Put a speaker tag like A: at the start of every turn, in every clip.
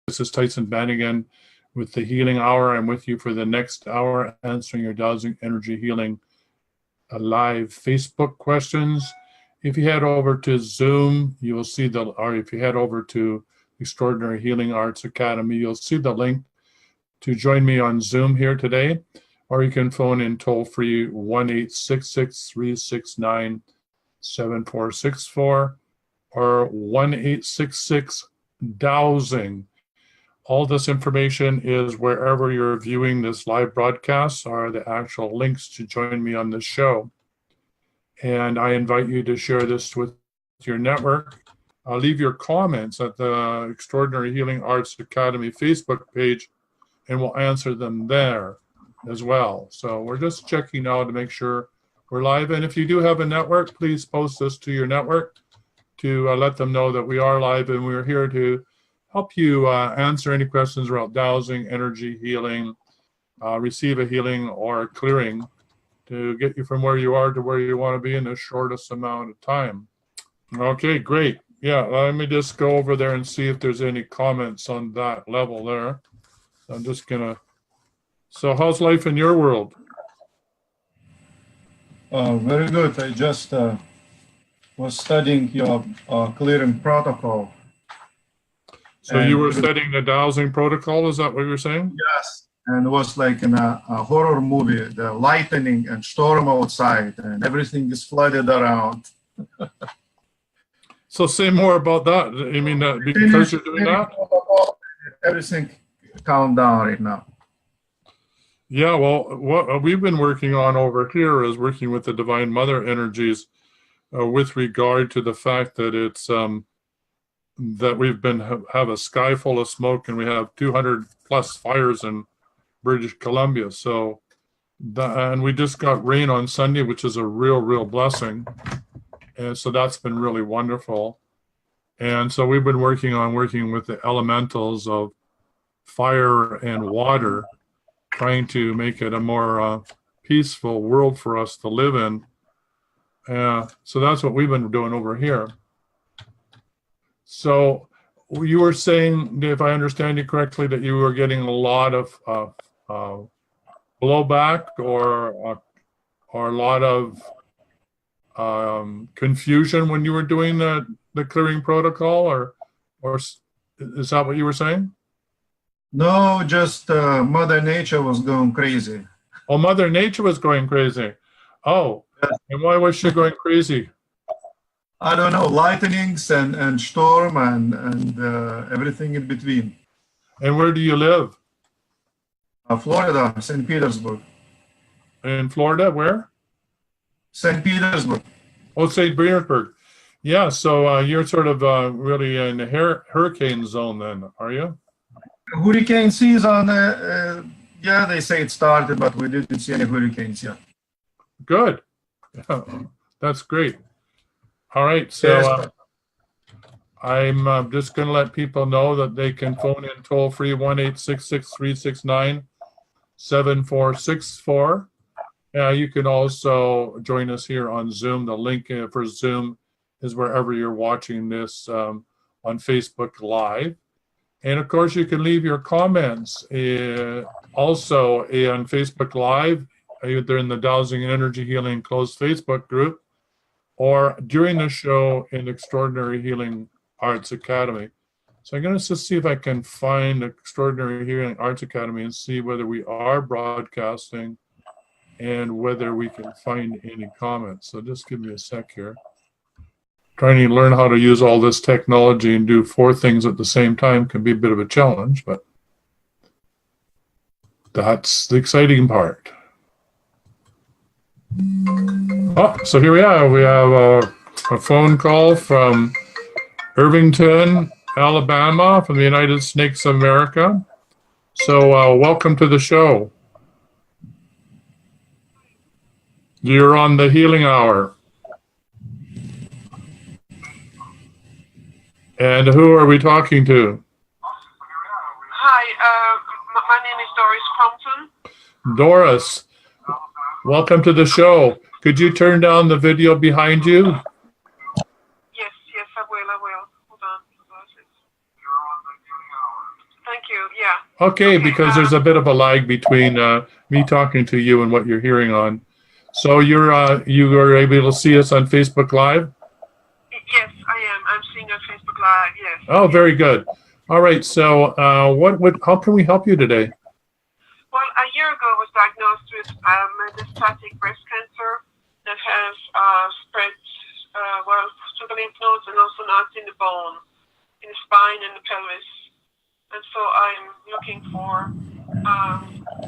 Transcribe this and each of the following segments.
A: This is Tyhson Banighen with the Healing Hour. I'm with you for the next hour, answering your Dowsing Energy Healing live Facebook questions. If you head over to Zoom, you will see or if you head over to Extraordinary Healing Arts Academy, you'll see the link to join me on Zoom here today, or you can phone in toll-free 1-866-369-7464 or 1-866-Dowsing. All this information is wherever you're viewing this live broadcast are the actual links to join me on this show. And I invite you to share this with your network. Leave your comments at the Extraordinary Healing Arts Academy Facebook page, and we'll answer them there as well. So we're just checking now to make sure we're live. And if you do have a network, please post this to your network to let them know that we are live, and we're here to help you answer any questions about dowsing, energy healing, receive a healing or a clearing to get you from where you are to where you want to be in the shortest amount of time. Okay, great. Yeah, let me just go over there and see if there's any comments on that level there. I'm just gonna. So how's life in your world?
B: Very good. I just was studying your clearing protocol.
A: So you were studying the dowsing protocol, is that what you're saying?
B: Yes, and it was like in a horror movie, the lightning and storm outside, and everything is flooded around.
A: So say more about that. You mean that because you're doing that?
B: Everything calmed down right now.
A: Yeah, well, what we've been working on over here is working with the Divine Mother energies with regard to the fact that it's that we've have a sky full of smoke, and we have 200 plus fires in British Columbia. So, and we just got rain on Sunday, which is a real blessing. And so that's been really wonderful. And so we've been working with the elementals of fire and water, trying to make it a more peaceful world for us to live in. So that's what we've been doing over here. So you were saying, if I understand you correctly, that you were getting a lot of blowback or a lot of confusion when you were doing the clearing protocol, or is that what you were saying?
B: No, just Mother Nature was going crazy.
A: Oh, Mother Nature was going crazy. Oh, and why was she going crazy?
B: I don't know, lightnings and storm and everything in between.
A: And where do you live?
B: Florida, St. Petersburg.
A: In Florida, where?
B: St. Petersburg.
A: Oh, St. Petersburg. Yeah, so you're sort of really in the hurricane zone then, are you?
B: Hurricane season, yeah, they say it started, but we didn't see any hurricanes yet.
A: Good. That's great. All right, so I'm just going to let people know that they can phone in toll-free 1-866-369-7464. You can also join us here on Zoom. The link for Zoom is wherever you're watching this on Facebook Live. And of course, you can leave your comments also on Facebook Live, either in the Dowsing Energy Healing closed Facebook group, or during the show in Extraordinary Healing Arts Academy. So I'm going to just see if I can find Extraordinary Healing Arts Academy and see whether we are broadcasting and whether we can find any comments. So just give me a sec here. Trying to learn how to use all this technology and do 4 things at the same time can be a bit of a challenge, but that's the exciting part. Oh, so here we are. We have a phone call from Evington, Alabama, from the United States of America. So welcome to the show. You're on the Healing Hour. And who are we talking to?
C: Hi, my name is Doris Compton.
A: Doris, welcome to the show. Could you turn down the video behind you?
C: Yes, I will. Hold on. Yeah.
A: Okay, because there's a bit of a lag between me talking to you and what you're hearing on. So you are able to see us on Facebook Live?
C: Yes, I am. I'm seeing on Facebook Live. Yes.
A: Oh, very good. All right. So how can we help you today?
C: Well, a year ago I was diagnosed with metastatic breast cancer that has spread to the lymph nodes and also not in the bone, in the spine and the pelvis. And so I'm looking for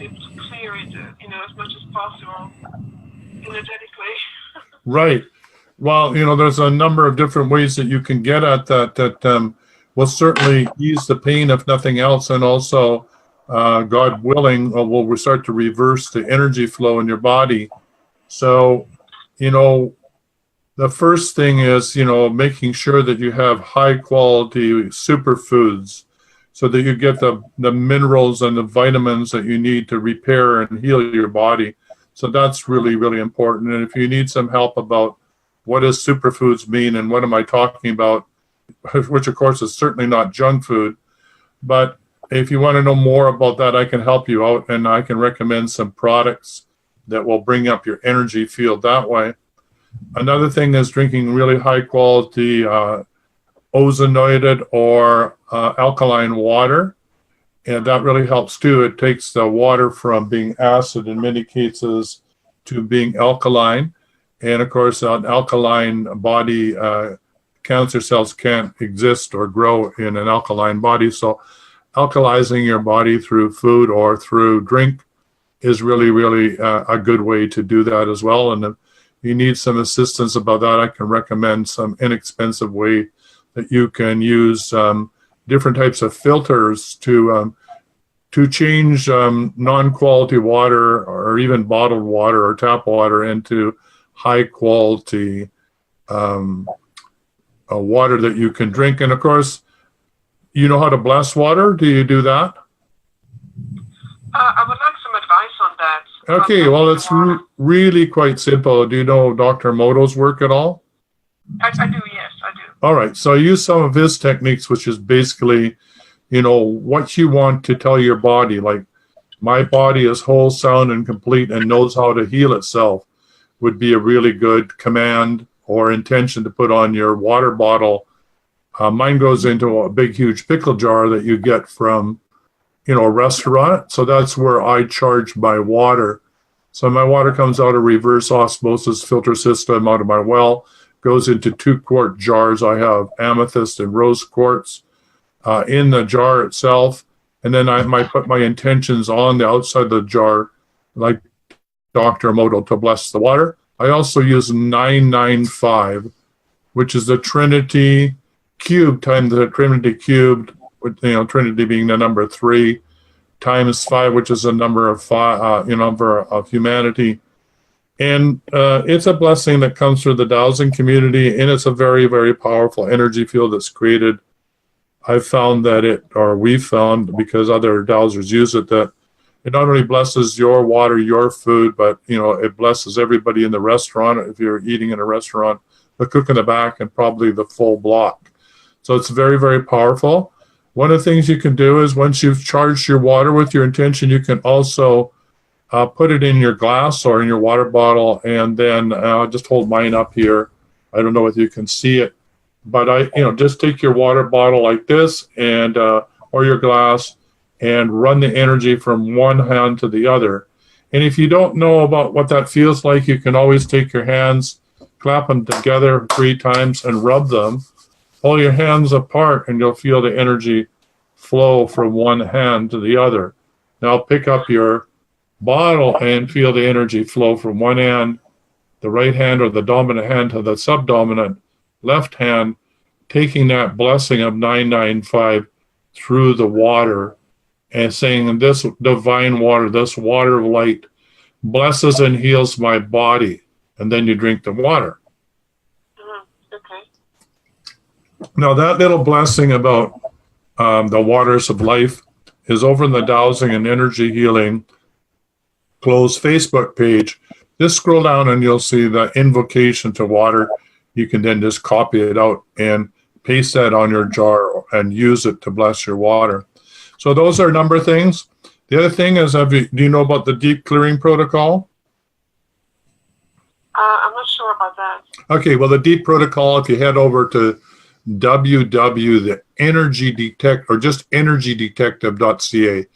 C: it to clear it, as much as possible, energetically.
A: Right. Well, there's a number of different ways that you can get at that will certainly ease the pain, if nothing else, and also, God willing, will start to reverse the energy flow in your body. So, the first thing is, making sure that you have high quality superfoods so that you get the minerals and the vitamins that you need to repair and heal your body. So that's really, really important. And if you need some help about what does superfoods mean and what am I talking about, which of course is certainly not junk food, but if you want to know more about that, I can help you out and I can recommend some products that will bring up your energy field that way. Another thing is drinking really high quality ozonated or alkaline water, and that really helps too. It takes the water from being acid in many cases to being alkaline, and of course an alkaline body, cancer cells can't exist or grow in an alkaline body, so alkalizing your body through food or through drink is really, really a good way to do that as well. And if you need some assistance about that, I can recommend some inexpensive way that you can use different types of filters to change non-quality water or even bottled water or tap water into high quality water that you can drink. And of course, you know how to bless water? Do you do that?
C: I would like some advice on that.
A: Okay, well, it's really quite simple. Do you know Dr. Moto's work at all?
C: I do, yes, I do.
A: All right, so I use some of his techniques, which is basically, what you want to tell your body, like my body is whole, sound, and complete and knows how to heal itself, would be a really good command or intention to put on your water bottle. Mine goes into a big, huge pickle jar that you get from, a restaurant. So that's where I charge my water. So my water comes out of reverse osmosis filter system out of my well, goes into 2-quart jars. I have amethyst and rose quartz in the jar itself. And then I might put my intentions on the outside of the jar, like Dr. Moto, to bless the water. I also use 995, which is the Trinity cubed times the Trinity cubed, with Trinity being the number 3, times 5, which is the number of 5, number of humanity. And it's a blessing that comes through the Dowsing community, and it's a very, very powerful energy field that's created. I've found that we've found, because other dowsers use it, that it not only blesses your water, your food, but it blesses everybody in the restaurant. If you're eating in a restaurant, the cook in the back, and probably the full block. So it's very, very powerful. One of the things you can do is once you've charged your water with your intention, you can also put it in your glass or in your water bottle, and then I'll just hold mine up here. I don't know whether you can see it, but just take your water bottle like this and or your glass and run the energy from one hand to the other. And if you don't know about what that feels like, you can always take your hands, clap them together 3 times and rub them. Pull your hands apart and you'll feel the energy flow from one hand to the other. Now pick up your bottle and feel the energy flow from one hand, the right hand or the dominant hand, to the subdominant left hand, taking that blessing of 995 through the water and saying, this divine water, this water of light blesses and heals my body. And then you drink the water. Now, that little blessing about the waters of life is over in the Dowsing and Energy Healing closed Facebook page. Just scroll down and you'll see the invocation to water. You can then just copy it out and paste that on your jar and use it to bless your water. So those are a number of things. The other thing is, do you know about the deep clearing protocol?
C: I'm not sure about that.
A: Okay, well, the deep protocol, if you head over to the energy detect, or just energydetective.ca.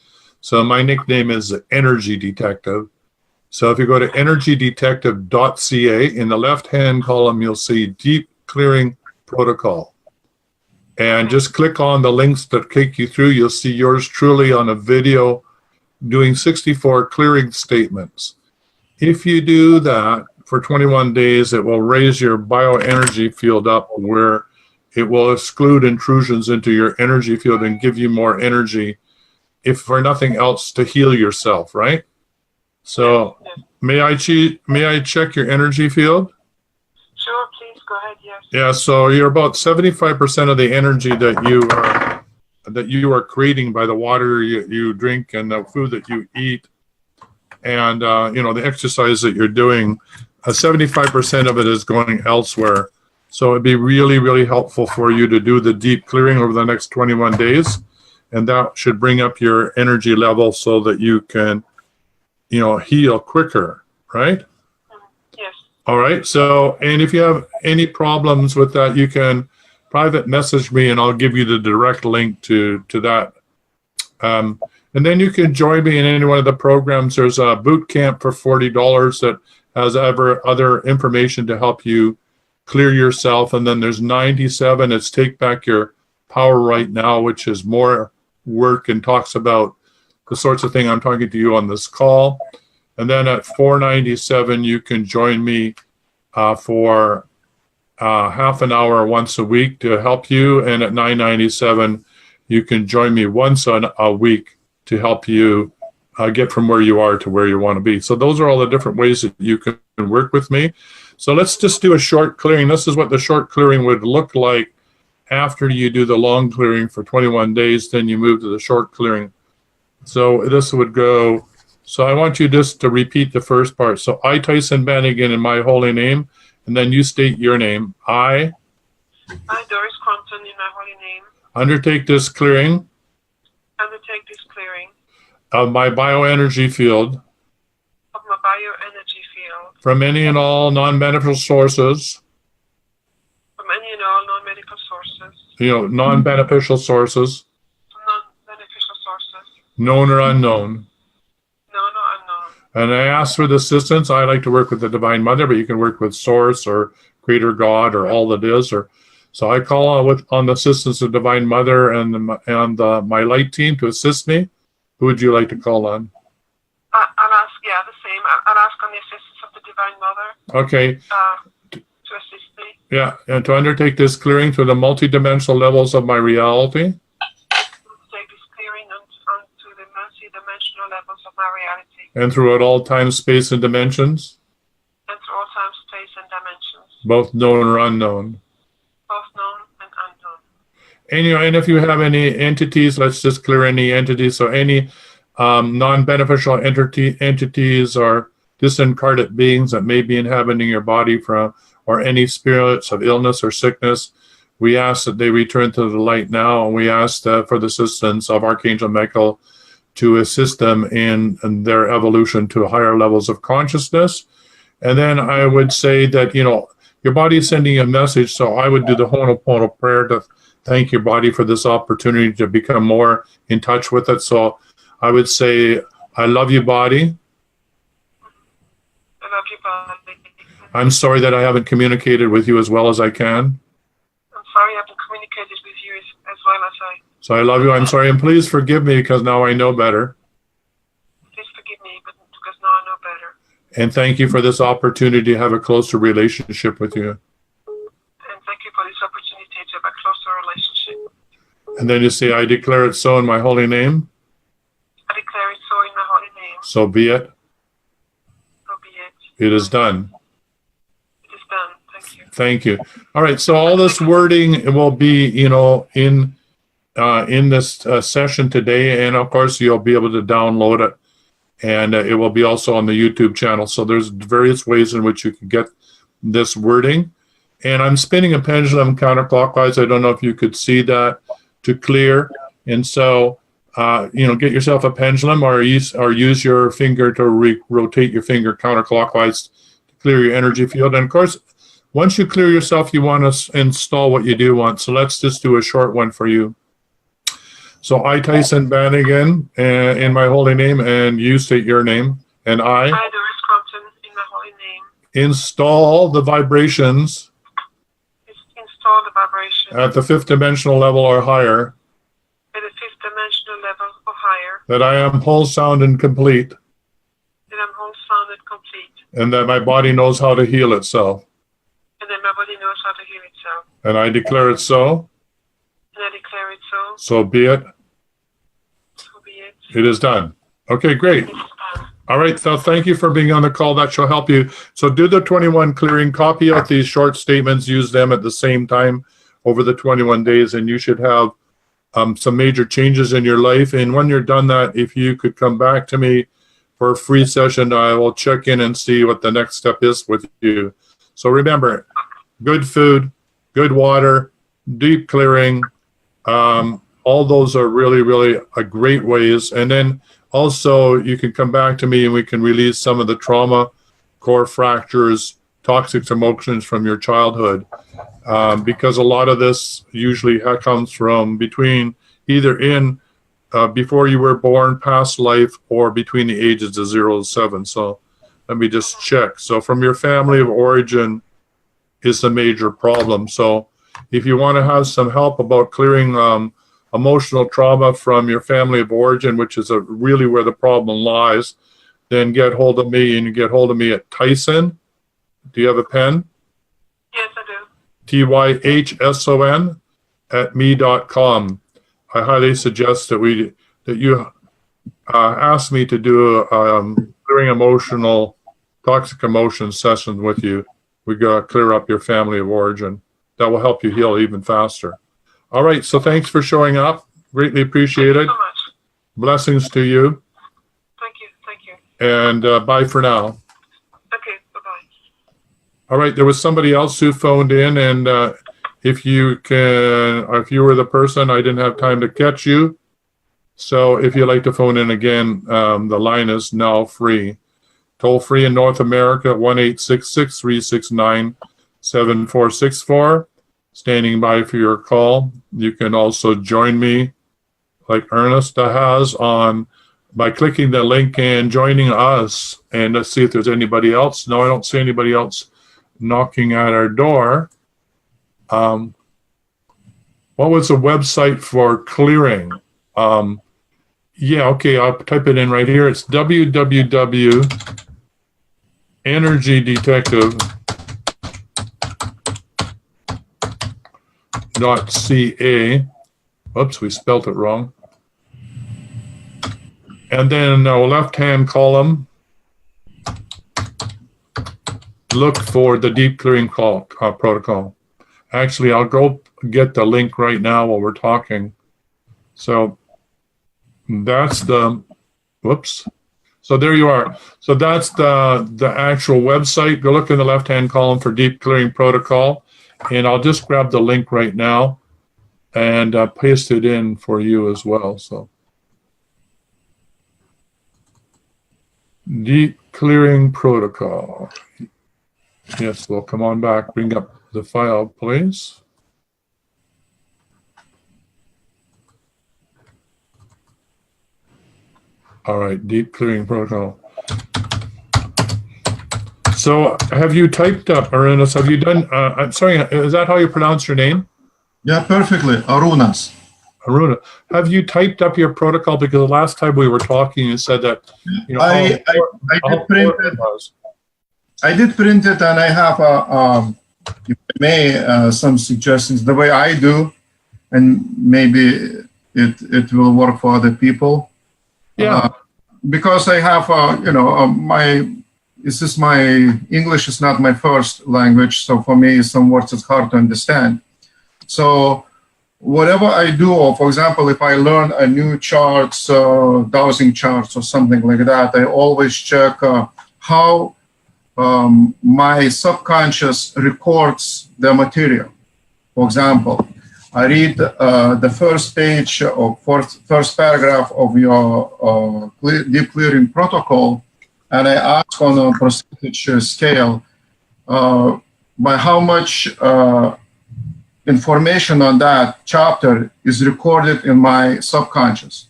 A: So my nickname is the Energy Detective. So if you go to energydetective.ca, in the left-hand column, you'll see Deep Clearing Protocol. And just click on the links that take you through. You'll see yours truly on a video doing 64 clearing statements. If you do that for 21 days, it will raise your bioenergy field up, where it will exclude intrusions into your energy field and give you more energy, if for nothing else, to heal yourself, right? So may I check your energy field?
C: Sure, please go ahead. Yes.
A: Yeah, so you're about 75% of the energy that you are creating by the water you drink and the food that you eat, and the exercise that you're doing. 75% of it is going elsewhere. So it'd be really, really helpful for you to do the deep clearing over the next 21 days, and that should bring up your energy level so that you can, heal quicker, right?
C: Yes.
A: All right. So, and if you have any problems with that, you can private message me, and I'll give you the direct link to that. And then you can join me in any one of the programs. There's a boot camp for $40 that has other information to help you clear yourself. And then there's 97. It's Take Back Your Power Right Now, which is more work and talks about the sorts of thing I'm talking to you on this call. And then at $497, you can join me for half an hour once a week to help you. And at $997, you can join me once a week to help you get from where you are to where you want to be. So those are all the different ways that you can work with me. So let's just do a short clearing. This is what the short clearing would look like after you do the long clearing for 21 days. Then you move to the short clearing. So this would go. So I want you just to repeat the first part. So I, Tyhson Banighen, in my holy name, and then you state your name. I,
C: Doris Crompton, in my holy name,
A: undertake this clearing of my bioenergy field from any and all non-beneficial sources, non-beneficial sources, known or unknown. And I ask for the assistance. I like to work with the Divine Mother, but you can work with Source or Creator God or all that is. So I call on the assistance of Divine Mother and my light team to assist me. Who would you like to call on?
C: I'll ask, the same. I'll ask on the assistance of the Divine Mother.
A: Okay.
C: To assist me.
A: Yeah, and to undertake this clearing through the multidimensional levels of my reality.
C: Levels of my reality.
A: And throughout all time, space, and dimensions.
C: And through all time, space, and dimensions.
A: Both known or unknown.
C: Both known and unknown.
A: And if you have any entities, let's just clear any entities. So any non-beneficial entities or disincarnate beings that may be inhabiting your body or any spirits of illness or sickness, we ask that they return to the light now, and we ask for the assistance of Archangel Michael to assist them in their evolution to higher levels of consciousness. And then I would say that, your body is sending you a message, so I would do the Ho'oponopono prayer to thank your body for this opportunity to become more in touch with it. So I would say, I love you, body.
C: I love you, body.
A: I'm sorry that I haven't communicated with you as well as I can.
C: I'm sorry I haven't communicated with you as well as I.
A: So I love you. I'm sorry, and please forgive me because now I know better.
C: Please forgive me because now I know better.
A: And thank you for this opportunity to have a closer relationship with you.
C: And thank you for this opportunity to have a closer relationship.
A: And then you say, I declare it so in my holy name.
C: I declare it so in my holy name.
A: So be it.
C: So be it.
A: It is done.
C: It is done. Thank you.
A: Thank you. All right. So all this wording will be, in this session today, and of course you'll be able to download it, and it will be also on the YouTube channel. So there's various ways in which you can get this wording. And I'm spinning a pendulum counterclockwise. I don't know if you could see that, to clear. And so get yourself a pendulum or use your finger to rotate your finger counterclockwise to clear your energy field. And of course, once you clear yourself, you want to install what you do want. So let's just do a short one for you. So I, Tyhson Banighen, in my holy name, and you state your name, and I,
C: Doris, in my holy name,
A: install the vibrations at the fifth dimensional level or higher,
C: at the fifth dimensional level or higher,
A: that I am whole, sound, and complete, and that my body knows how to heal itself. And I declare it so. So be it. It is done. Okay, great. All right, so thank you for being on the call. That shall help you. So do the 21 clearing, copy out these short statements, use them at the same time over the 21 days, and you should have some major changes in your life. And when you're done that, if you could come back to me for a free session, I will check in and see what the next step is with you. So remember, good food, good water, deep clearing, all those are really, really great ways. And then also you can come back to me and we can release some of the trauma, core fractures, toxic emotions from your childhood. Because a lot of this usually comes from between either before you were born, past life, or between the ages of 0 and 7. So let me just check. So from your family of origin is the major problem. So if you want to have some help about clearing emotional trauma from your family of origin, which is really where the problem lies, then get hold of me, and you get hold of me at Tyhson. Do you have a pen?
C: Yes, I do.
A: Tyhson @me.com. I highly suggest that you ask me to do clearing toxic emotion session with you. We got to clear up your family of origin. That will help you heal even faster. All right, so thanks for showing up. Greatly appreciated.
C: Thank you so much.
A: Blessings to you.
C: Thank you.
A: And bye for now.
C: Okay, bye-bye.
A: All right, there was somebody else who phoned in, and if you were the person, I didn't have time to catch you. So if you'd like to phone in again, the line is now free. Toll free in North America, 1-866-369-7464. Standing by for your call. You can also join me, like Ernest has, by clicking the link and joining us. And let's see if there's anybody else. No, I don't see anybody else knocking at our door. What was the website for clearing? Yeah, okay, I'll type it in right here. It's www.energydetective.ca. Oops, we spelt it wrong. And then left-hand column, look for the deep clearing protocol. Actually, I'll go get the link right now while we're talking. So that's so there you are. So that's the actual website. Go look in the left-hand column for deep clearing protocol. And I'll just grab the link right now and paste it in for you as well. So deep clearing protocol. Yes, well, come on back. Bring up the file, please. All right, deep clearing protocol. So have you typed up, Arunas, have you done, I'm sorry, is that how you pronounce your name?
B: Yeah, perfectly. Arunas.
A: Aruna. Have you typed up your protocol? Because the last time we were talking, you said that,
B: I did print it, and I have if I may, some suggestions. The way I do, and maybe it will work for other people.
A: Yeah.
B: Because I have, my English is not my first language, so for me, some words it's hard to understand. So whatever I do, or for example, if I learn a new charts, dowsing charts or something like that, I always check how my subconscious records the material. For example, I read the first page or first paragraph of your deep clearing protocol, and I ask on a percentage scale by how much information on that chapter is recorded in my subconscious.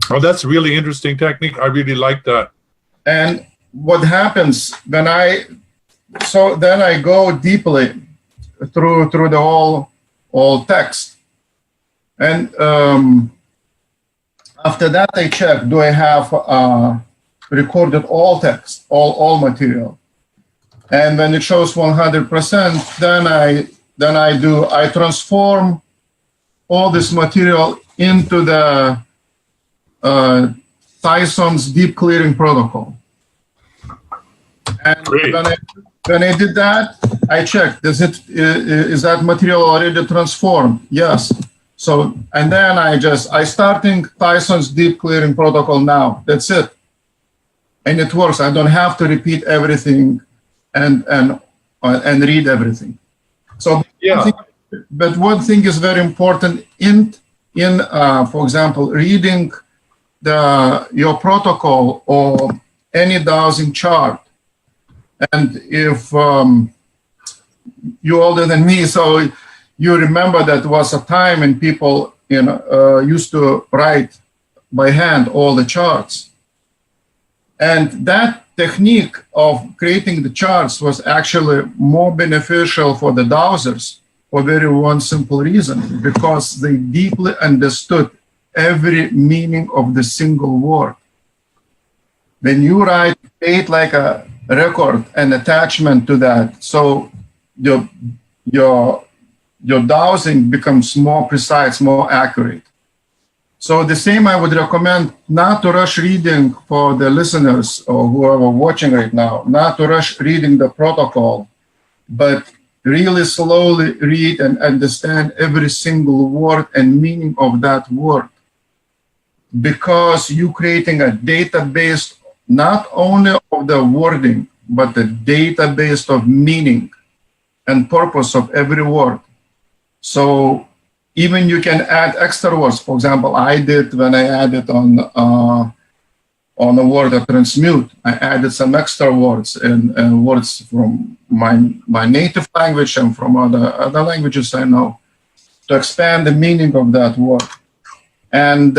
A: Oh, that's a really interesting technique. I really like that.
B: And what happens when then I go deeply through the all text. And after that, I check, do I have recorded all text, all material? And when it shows 100%, then I transform all this material into the Tyhson's deep clearing protocol. And when I did that, I checked, is that material already transformed? Yes. So, and then I starting Tyhson's deep clearing protocol now. That's it. And it works. I don't have to repeat everything and read everything. So,
A: yeah.
B: But one thing is very important in for example, reading your protocol or any dowsing chart. And if you're older than me, so you remember that was a time when people used to write by hand all the charts. And that technique of creating the charts was actually more beneficial for the dowsers for one simple reason, because they deeply understood every meaning of the single word. When you create like a record and attachment to that, so your dowsing becomes more precise, more accurate. So the same I would recommend not to rush reading for the listeners or whoever watching right now, not to rush reading the protocol, but really slowly read and understand every single word and meaning of that word. Because you're creating a database not only of the wording, but the database of meaning and purpose of every word. So even you can add extra words. For example, I did when I added on the word of transmute, I added some extra words and words from my native language and from other languages I know to expand the meaning of that word. And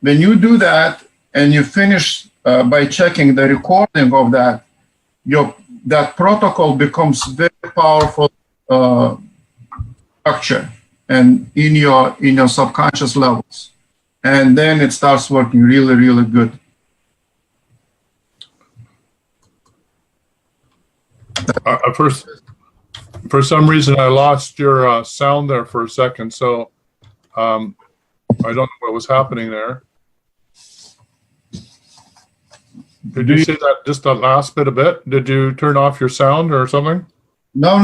B: when you do that and you finish by checking the recording of that, that protocol becomes very powerful structure and in your subconscious levels, and then it starts working really, really good.
A: For some reason, I lost your sound there for a second, so I don't know what was happening there. Did you say that just the last bit of it? Did you turn off your sound or something?
B: No.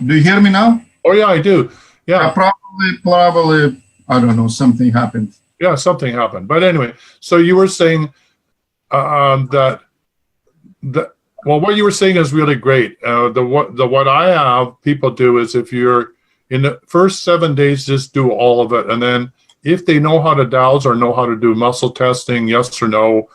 B: Do you hear me now?
A: Oh yeah, I do. Yeah.
B: Probably, I don't know, something happened.
A: Yeah, something happened. But anyway, so you were saying that what you were saying is really great. What I have people do is, if you're in the first 7 days, just do all of it, and then if they know how to dowse or know how to do muscle testing, yes or no,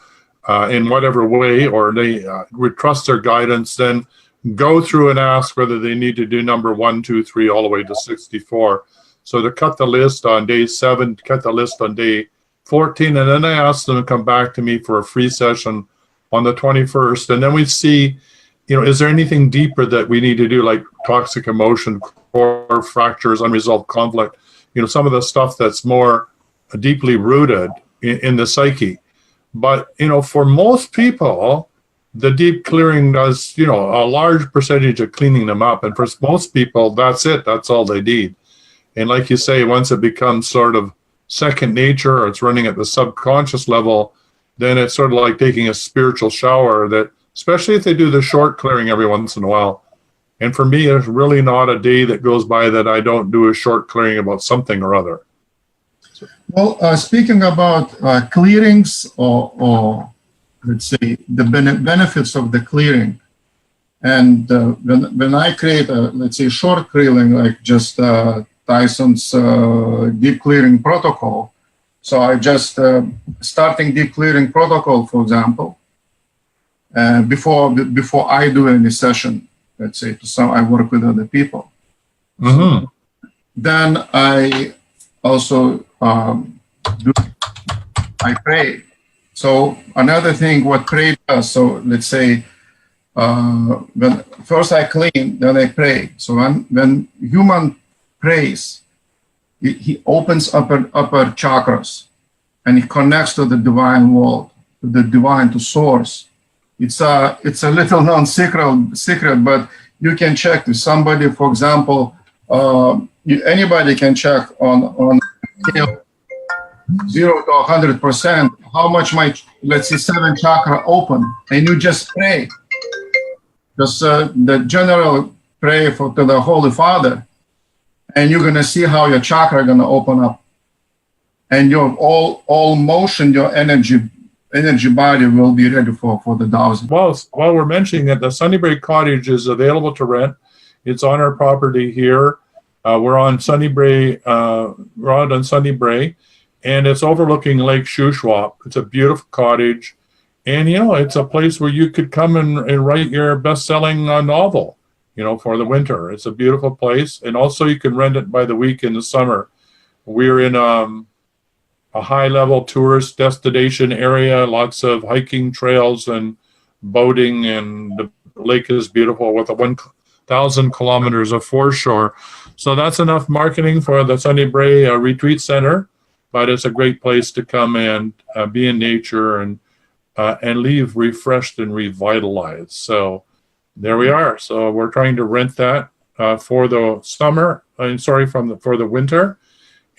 A: in whatever way, or they would trust their guidance, then go through and ask whether they need to do number 1, 2, 3, all the way to 64. So to cut the list on day 7, cut the list on day 14, and then I ask them to come back to me for a free session on the 21st, and then we see, is there anything deeper that we need to do, like toxic emotion, core fractures, unresolved conflict, some of the stuff that's more deeply rooted in the psyche. But, for most people, the deep clearing does, a large percentage of cleaning them up. And for most people, that's it. That's all they need. And like you say, once it becomes sort of second nature, or it's running at the subconscious level, then it's sort of like taking a spiritual shower, that, especially if they do the short clearing every once in a while. And for me, there's really not a day that goes by that I don't do a short clearing about something or other.
B: Well, speaking about clearings or let's say the benefits of the clearing, and when I create let's say short clearing, like just Tyhson's deep clearing protocol. So I just starting deep clearing protocol, for example, before I do any session. Let's say I work with other people.
A: Mm-hmm.
B: Then I also I pray. So another thing, what prayer does. So let's say when first I clean, then I pray. So when human prays, he opens upper chakras, and he connects to the divine world, to the divine, to source. It's a little known secret, but you can check with somebody. For example, anybody can check on scale 0 to 100% how much let's say 7 chakra open, and you just pray. Just the general pray to the Holy Father, and you're gonna see how your chakra gonna open up, and your all motion, your energy body will be ready for the dowsing.
A: Well, while we're mentioning that, the Sunnybrae Cottage is available to rent. It's on our property here. We're on Sunnybrae, and it's overlooking Lake Shuswap. It's a beautiful cottage, and it's a place where you could come and write your best-selling novel, for the winter. It's a beautiful place, and also you can rent it by the week in the summer. We're in a high-level tourist destination area, lots of hiking trails and boating, and the lake is beautiful with 1,000 kilometers of foreshore. So that's enough marketing for the Sunnybrae Retreat Center, but it's a great place to come and be in nature and leave refreshed and revitalized. So there we are. So we're trying to rent that for the summer, for the winter.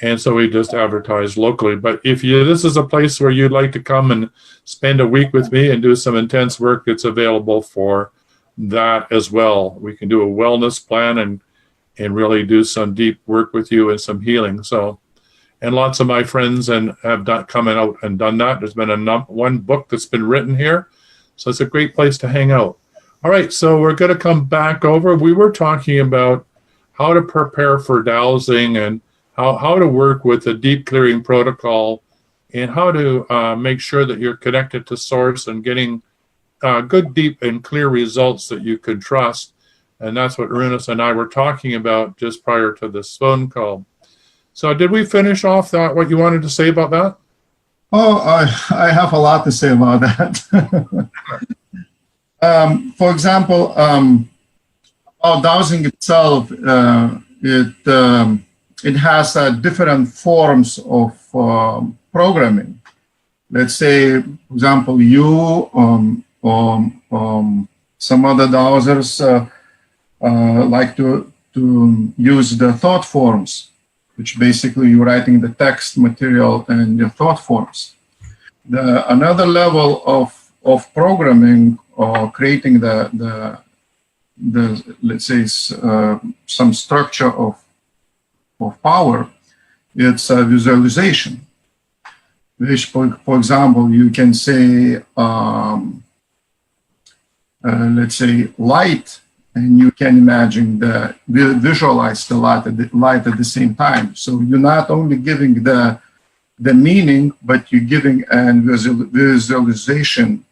A: And so we just advertise locally. But if this is a place where you'd like to come and spend a week with me and do some intense work, it's available for that as well. We can do a wellness plan and really do some deep work with you and some healing. So, and lots of my friends have come out and done that. There's been one book that's been written here. So it's a great place to hang out. All right, so we're going to come back over. We were talking about how to prepare for dowsing and how to work with the deep clearing protocol and how to make sure that you're connected to source and getting good, deep, and clear results that you can trust. And that's what Arunas and I were talking about just prior to this phone call. So did we finish off what you wanted to say about that?
B: Oh, I have a lot to say about that. For example, about dowsing itself, it has different forms of programming. Let's say, for example, you some other dowsers like to use the thought forms, which basically you're writing the text material and the thought forms. Another level of programming or creating the let's say some structure of power, it's a visualization, which, for example, you can say, let's say, light, and you can imagine visualize the light at the same time. So you're not only giving the meaning, but you're giving a visualization.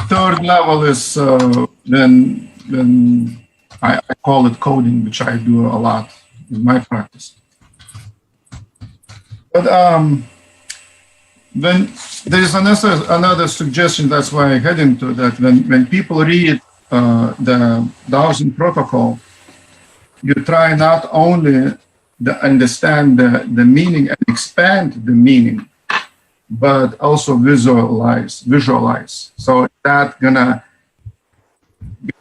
B: Third level is then I call it coding, which I do a lot in my practice. But then there is another suggestion. That's why I head into that. When people read the dowsing protocol, you try not only to understand the meaning and expand the meaning, but also visualize. So that's gonna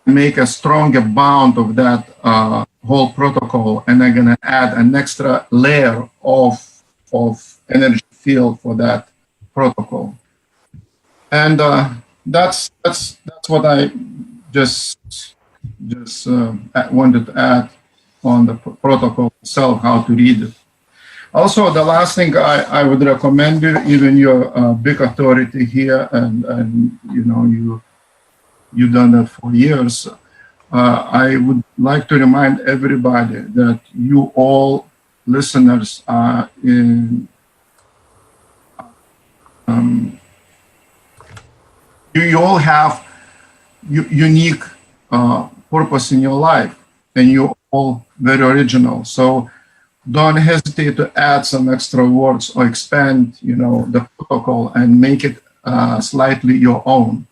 B: make a stronger bound of that whole protocol, and I'm gonna add an extra layer of energy field for that protocol. And that's what I just wanted to add on the protocol itself, how to read it. Also, the last thing I would recommend you, even you're a big authority here, and you you've done that for years. I would like to remind everybody that you all listeners are in you all have unique purpose in your life, and you're all very original. So don't hesitate to add some extra words or expand, the protocol and make it slightly your own.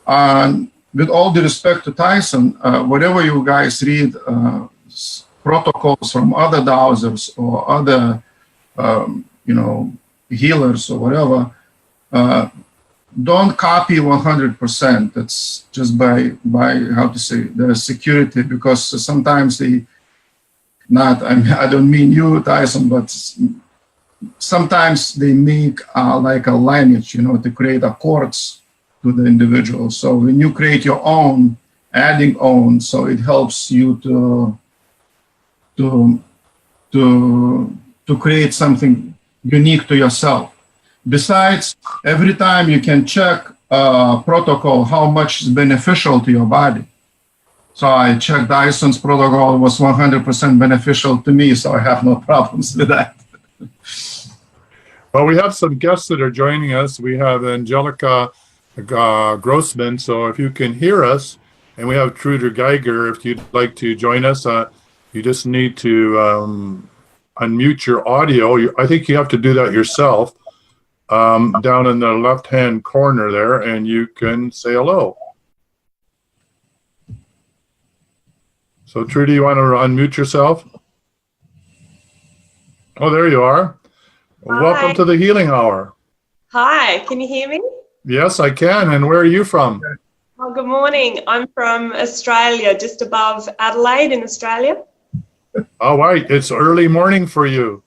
B: And with all due respect to Tyhson, whatever you guys read, protocols from other dowsers or other, healers or whatever, don't copy 100%. That's just by the security, because sometimes I don't mean you, Tyhson, but sometimes they make like a lineage, to create accords to the individual. So when you create your own, adding own, so it helps you to create something unique to yourself. Besides, every time you can check protocol how much is beneficial to your body. So I checked Dyson's protocol, was 100% beneficial to me, so I have no problems with that.
A: Well, we have some guests that are joining us. We have Angelica Grossman, so if you can hear us, and we have Truder Geiger, if you'd like to join us, you just need to unmute your audio. I think you have to do that yourself. Down in the left-hand corner there, and you can say hello. So, Trudy, you want to unmute yourself? Oh, there you are.
D: Hi.
A: Welcome to the Healing Hour.
D: Hi, can you hear me?
A: Yes, I can. And where are you from?
D: Oh, good morning. I'm from Australia, just above Adelaide in Australia.
A: All right. It's early morning for you.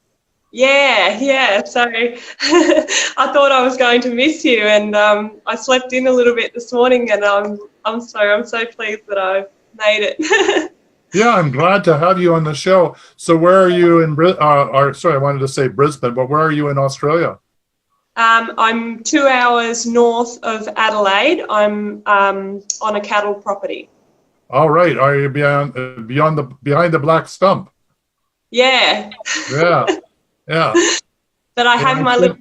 D: Yeah. So I thought I was going to miss you, and I slept in a little bit this morning, and I'm so pleased that I made it.
A: Yeah, I'm glad to have you on the show. So where are you in sorry, I wanted to say Brisbane, but where are you in Australia?
D: I'm 2 hours north of Adelaide. I'm on a cattle property.
A: All right. Are you behind the black stump?
D: Yeah.
A: Yeah.
D: But I have my little.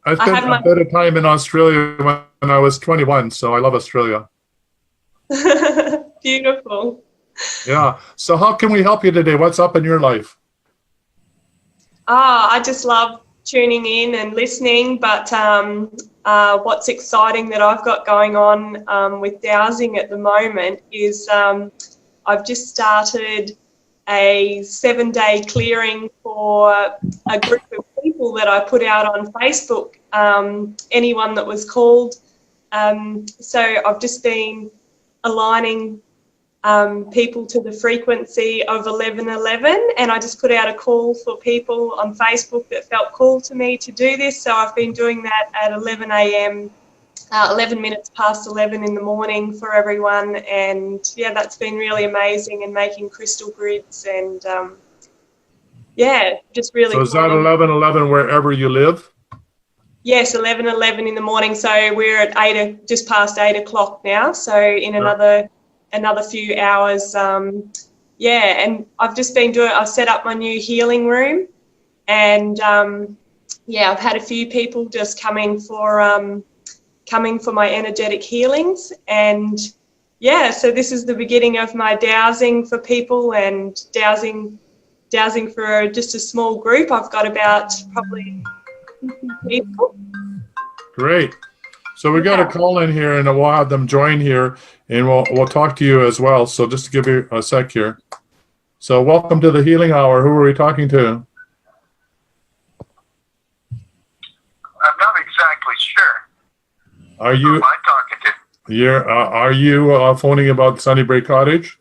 A: I spent a bit of time in Australia when I was 21, so I love Australia.
D: Beautiful.
A: Yeah. So how can we help you today? What's up in your life?
D: I just love tuning in and listening, but what's exciting that I've got going on with dowsing at the moment is I've just started a 7-day clearing for a group of people that I put out on Facebook, anyone that was called. So I've just been aligning people to the frequency of 1111, and I just put out a call for people on Facebook that felt cool to me to do this. So I've been doing that at 11 a.m., 11 minutes past 11 in the morning for everyone, and yeah, that's been really amazing, and making crystal grids, and just really.
A: So is that 11:11 wherever you live?
D: Yes, 11:11 in the morning. So we're at just past 8 o'clock now. So in another few hours, and I've just been I've set up my new healing room, and I've had a few people just coming for my energetic healings, and so this is the beginning of my dowsing for people, and dowsing for just a small group. I've got about probably 50 people.
A: Great. So we got a call in here, and we'll have them join here, and we'll talk to you as well. So just to give you a sec here. So welcome to the Healing Hour. Who are we talking to?
E: I'm not exactly sure.
A: Are you?
E: Who am I talking to?
A: Are you phoning about Sunnybreak Cottage?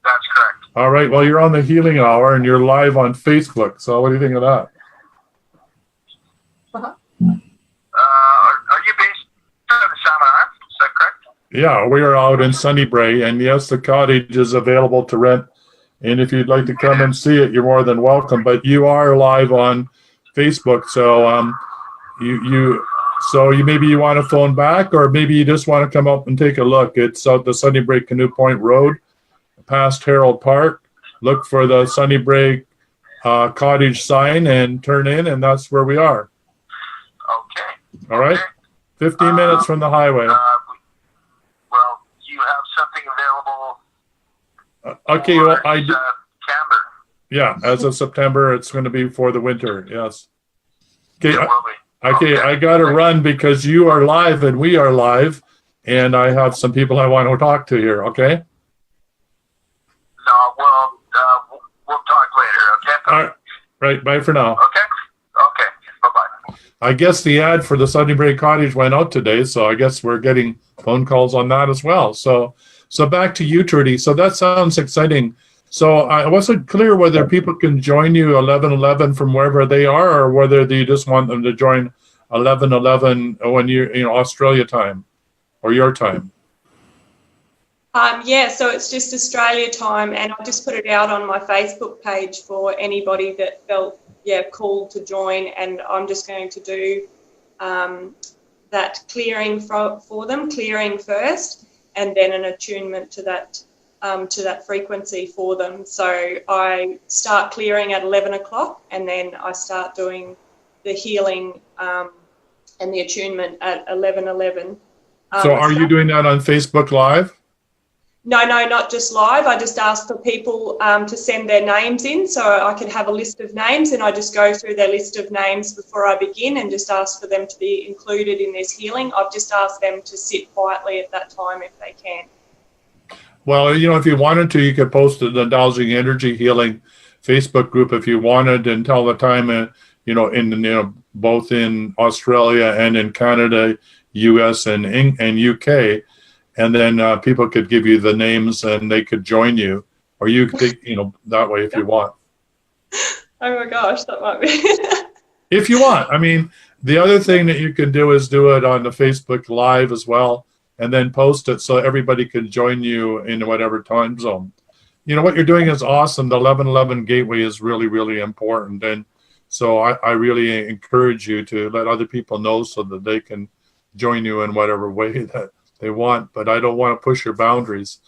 E: That's correct.
A: All right. Well, you're on the Healing Hour, and you're live on Facebook. So what do you think of that?
E: Are you based in Salmon Arm? Is that correct?
A: Yeah, we are out in Sunnybreak, and yes, the cottage is available to rent. And if you'd like to come and see it, you're more than welcome. But you are live on Facebook, so So maybe you want to phone back, or maybe you just want to come up and take a look. It's out the Sunnybreak Canoe Point Road, past Harold Park. Look for the Sunnybreak Cottage sign and turn in, and that's where we are.
E: Okay.
A: All right?
E: Okay.
A: 15 minutes from the highway.
E: Well, you have something available
A: Okay,
E: for
A: well,
E: September.
A: yeah, as of September, it's going to be for the winter, yes. Okay,
E: There will be.
A: okay, I got to run because you are live and we are live, and I have some people I want to talk to here, okay?
E: No, we'll talk later, okay?
A: All right, bye for now.
E: Okay? Okay. Bye-bye.
A: I guess the ad for the Sunnybreak Cottage went out today, so I guess we're getting phone calls on that as well. So back to you, Trudy. So that sounds exciting. So I wasn't clear whether people can join you 11:11 from wherever they are, or whether you just want them to join 11:11 when you're in Australia time or your time.
D: Yeah, so it's just Australia time, and I'll just put it out on my Facebook page for anybody that felt called to join, and I'm just going to do that clearing for them, clearing first, and then an attunement to that frequency for them. So I start clearing at 11 o'clock, and then I start doing the healing and the attunement at 11:11.
A: So are you doing that on Facebook Live?
D: No, not just live. I just ask for people to send their names in, so I can have a list of names, and I just go through their list of names before I begin and just ask for them to be included in this healing. I've just asked them to sit quietly at that time if they can.
A: Well, if you wanted to, you could post the Dowsing Energy Healing Facebook group if you wanted, and tell the time, both in Australia and in Canada, US and UK. And then people could give you the names and they could join you, or you could, that way if you want.
D: Oh my gosh, that might be.
A: If you want. I mean, the other thing that you can do is do it on the Facebook Live as well, and then post it so everybody can join you in whatever time zone. What you're doing is awesome. The 11:11 gateway is really, really important. And so I really encourage you to let other people know so that they can join you in whatever way that they want, but I don't want to push your boundaries.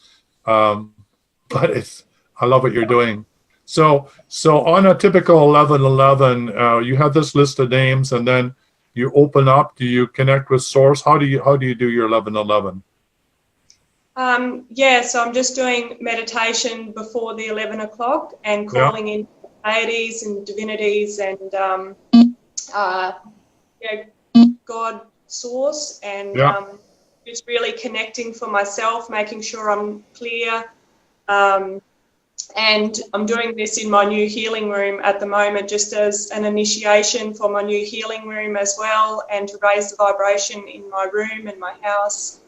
A: But I love what you're doing. So on a typical 11:11, you have this list of names, and then you open up. Do you connect with Source? How do you do your 11:11?
D: So I'm just doing meditation before the 11 o'clock and calling in deities and divinities and God Source and. Just really connecting for myself, making sure I'm clear. And I'm doing this in my new healing room at the moment, just as an initiation for my new healing room as well, and to raise the vibration in my room and my house.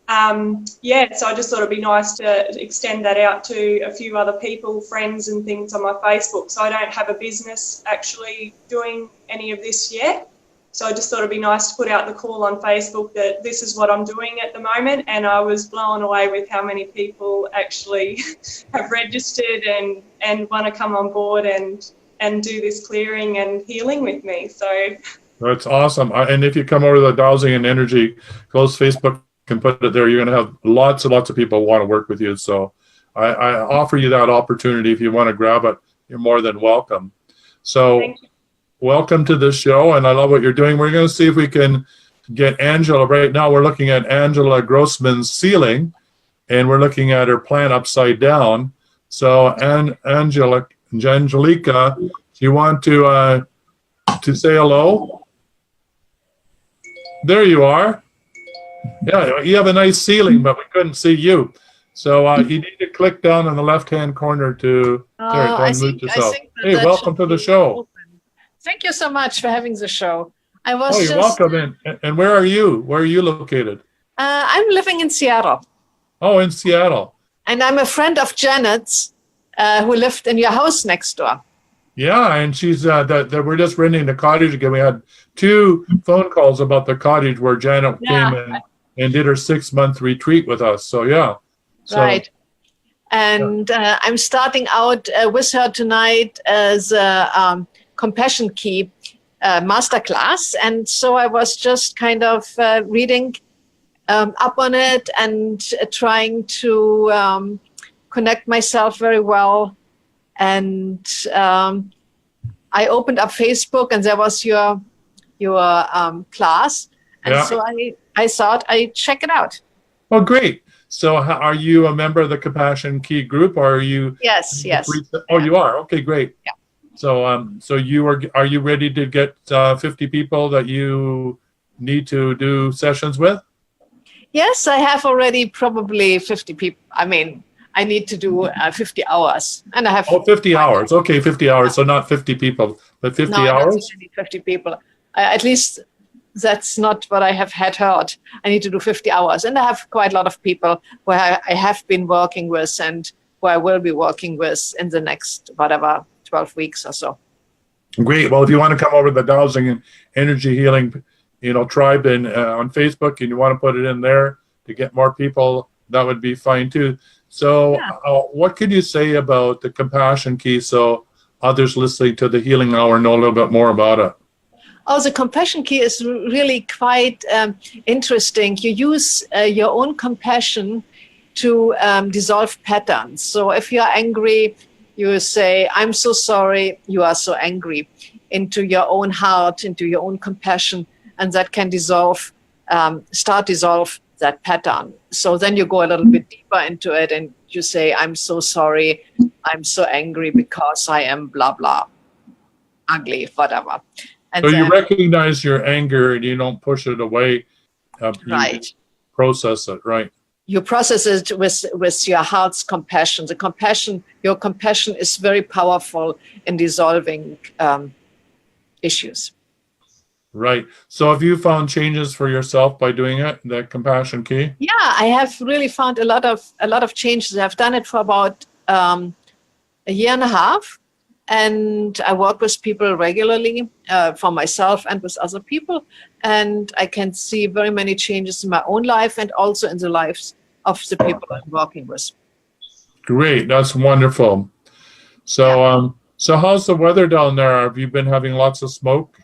D: So I just thought it'd be nice to extend that out to a few other people, friends and things on my Facebook. So I don't have a business actually doing any of this yet. So I just thought it'd be nice to put out the call on Facebook that this is what I'm doing at the moment. And I was blown away with how many people actually have registered and want to come on board and do this clearing and healing with me. So
A: that's awesome. And if you come over to the Dowsing and Energy, close Facebook and put it there, you're going to have lots and lots of people who want to work with you. So I offer you that opportunity. If you want to grab it, you're more than welcome. So thank you. Welcome to the show, and I love what you're doing. We're going to see if we can get Angela. Right now, we're looking at Angela Grossman's ceiling, and we're looking at her plant upside down. So, Angelica, do you want to say hello? There you are. Yeah, you have a nice ceiling, but we couldn't see you. So you need to click down in the left-hand corner to unmute yourself. Hey, welcome to the show.
F: Thank you so much for having the show.
A: You're welcome. And where are you? Where are you located?
F: I'm living in Seattle.
A: Oh, in Seattle.
F: And I'm a friend of Janet's who lived in your house next door.
A: Yeah, and she's we're just renting the cottage again. We had 2 phone calls about the cottage where Janet came and did her 6-month retreat with us. So, yeah.
F: Right. And I'm starting out with her tonight as a compassion key masterclass. And so I was just kind of reading up on it and trying to connect myself very well. And I opened up Facebook, and there was your class. And
A: Yeah.
F: so I thought I'd check it out.
A: Oh, great. So are you a member of the Compassion Key group, or are you?
F: Yes.
A: Oh, you are. Okay, great.
F: Yeah.
A: So are you ready to get 50 people that you need to do sessions with?
F: Yes, I have already probably 50 people. I mean, I need to do 50 hours, and I have.
A: Oh, 50 hours. Okay, 50 hours. So not 50 people, but 50
F: no,
A: hours?
F: I need 50 people. At least that's not what I have had heard. I need to do 50 hours. And I have quite a lot of people where I have been working with and where I will be working with in the next, 12 weeks or so.
A: Great. Well, if you want to come over to the Dowsing and Energy Healing, tribe on Facebook, and you want to put it in there to get more people, that would be fine too. So what could you say about the Compassion Key so others listening to the Healing Hour know a little bit more about it?
F: Oh, the Compassion Key is really quite interesting. You use your own compassion to dissolve patterns. So if you're angry, you say, I'm so sorry, you are so angry, into your own heart, into your own compassion, and that can dissolve that pattern. So then you go a little bit deeper into it and you say, I'm so sorry, I'm so angry because I am blah, blah, ugly, whatever. And
A: so
F: then,
A: you recognize your anger and you don't push it away.
F: right.
A: You process it, right?
F: You process it with your heart's compassion. Your compassion is very powerful in dissolving issues.
A: Right. So have you found changes for yourself by doing it, the Compassion Key?
F: Yeah, I have really found a lot of changes. I've done it for about a year and a half, and I work with people regularly for myself and with other people, and I can see very many changes in my own life and also in the lives of the people I'm working with.
A: Great. That's wonderful. So, so how's the weather down there? Have you been having lots of smoke?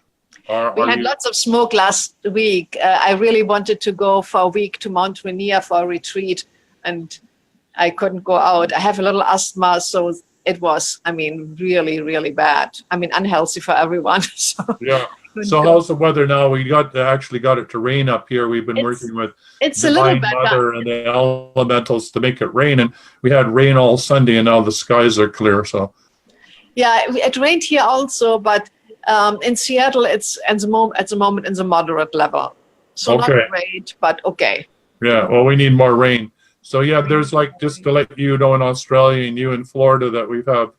F: We had lots of smoke last week. I really wanted to go for a week to Mount Rainier for a retreat, and I couldn't go out. I have a little asthma, so it was, really, really bad. Unhealthy for everyone.
A: Yeah. So how's the weather now? We actually got it to rain up here. We've been working with Divine Mother and the elementals to make it rain, and we had rain all Sunday, and now the skies are clear. So.
F: Yeah, it rained here also, but in Seattle, it's at the moment in the moderate level. So not great, but okay.
A: Yeah, well, we need more rain. So yeah, there's just to let you know in Australia and you in Florida that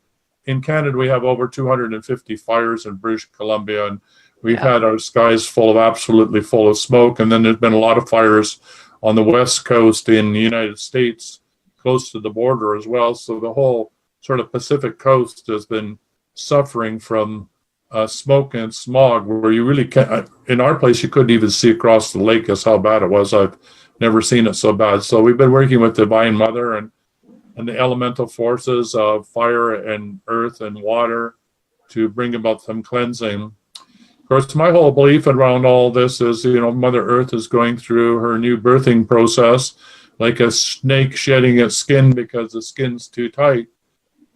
A: in Canada, we have over 250 fires in British Columbia, and we've had our skies absolutely full of smoke. And then there's been a lot of fires on the West Coast in the United States, close to the border as well. So the whole sort of Pacific coast has been suffering from smoke and smog, where you really can't. In our place, you couldn't even see across the lake. That's how bad it was. I've never seen it so bad. So we've been working with Divine Mother and the elemental forces of fire and earth and water to bring about some cleansing. Of course, my whole belief around all this is, Mother Earth is going through her new birthing process, like a snake shedding its skin because the skin's too tight.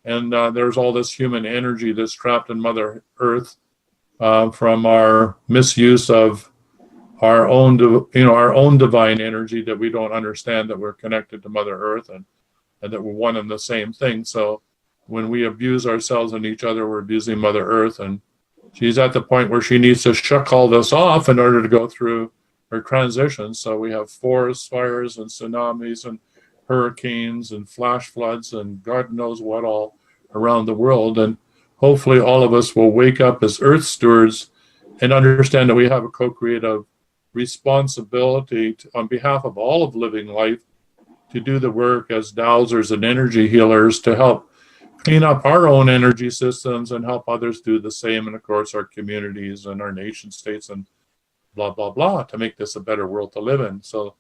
A: And there's all this human energy that's trapped in Mother Earth from our misuse of our own divine energy, that we don't understand that we're connected to Mother Earth and that we're one and the same thing. So when we abuse ourselves and each other, we're abusing Mother Earth. And she's at the point where she needs to shut all this off in order to go through her transition. So we have forest fires and tsunamis and hurricanes and flash floods and God knows what all around the world. And hopefully all of us will wake up as earth stewards and understand that we have a co-creative responsibility on behalf of all of living life to do the work as dowsers and energy healers to help clean up our own energy systems and help others do the same. And of course, our communities and our nation states and blah, blah, blah, to make this a better world to live in. So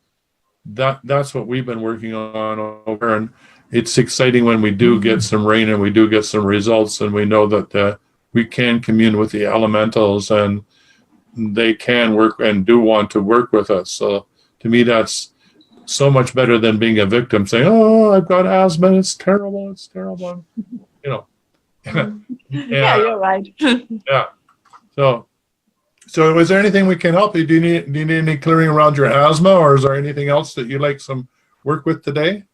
A: that's what we've been working on over. And it's exciting when we do get some rain and we do get some results, and we know that we can commune with the elementals and they can work and do want to work with us. So to me, that's so much better than being a victim saying, "Oh, I've got asthma. It's terrible. It's terrible." You know.
F: Yeah, you're right.
A: Yeah. So is there anything we can help you? Do you need any clearing around your asthma, or is there anything else that you'd like some work with today?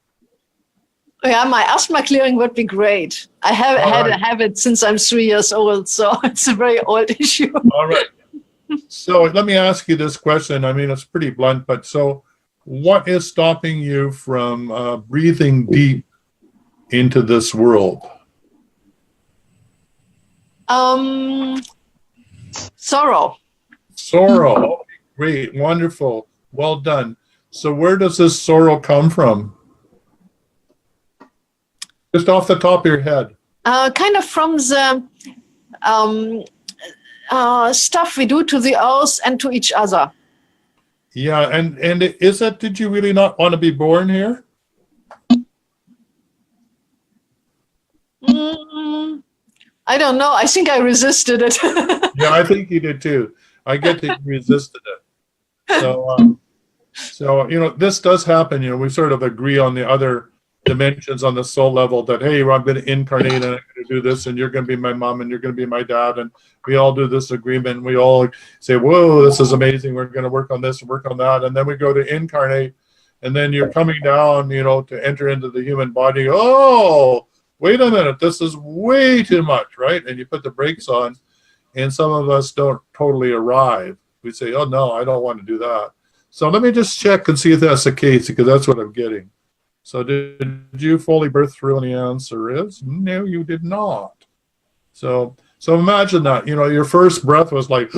F: Yeah, my asthma clearing would be great. I have had a habit since I'm 3 years old, so it's a very old issue.
A: All right. So let me ask you this question. I mean, it's pretty blunt, but so what is stopping you from breathing deep into this world?
F: Sorrow.
A: Sorrow. Oh, great. Wonderful. Well done. So where does this sorrow come from? Just off the top of your head.
F: Kind of from the stuff we do to the earth and to each other.
A: Yeah, and is that, did you really not want to be born here?
F: I don't know. I think I resisted it.
A: Yeah, I think you did too. I get that you resisted it. So you know, this does happen. You know, we sort of agree on the other dimensions on the soul level that, hey, I'm going to incarnate and I'm going to do this, and you're going to be my mom and you're going to be my dad, and we all do this agreement. We all say, whoa, this is amazing. We're going to work on this and work on that, and then we go to incarnate, and then you're coming down, you know, to enter into the human body. Oh, wait a minute, this is way too much, right? And you put the brakes on, and some of us don't totally arrive. We say, oh no, I don't want to do that. So let me just check and see if that's the case, because that's what I'm getting. So did you fully birth through? And the answer is no, you did not. So imagine that, you know, your first breath was like,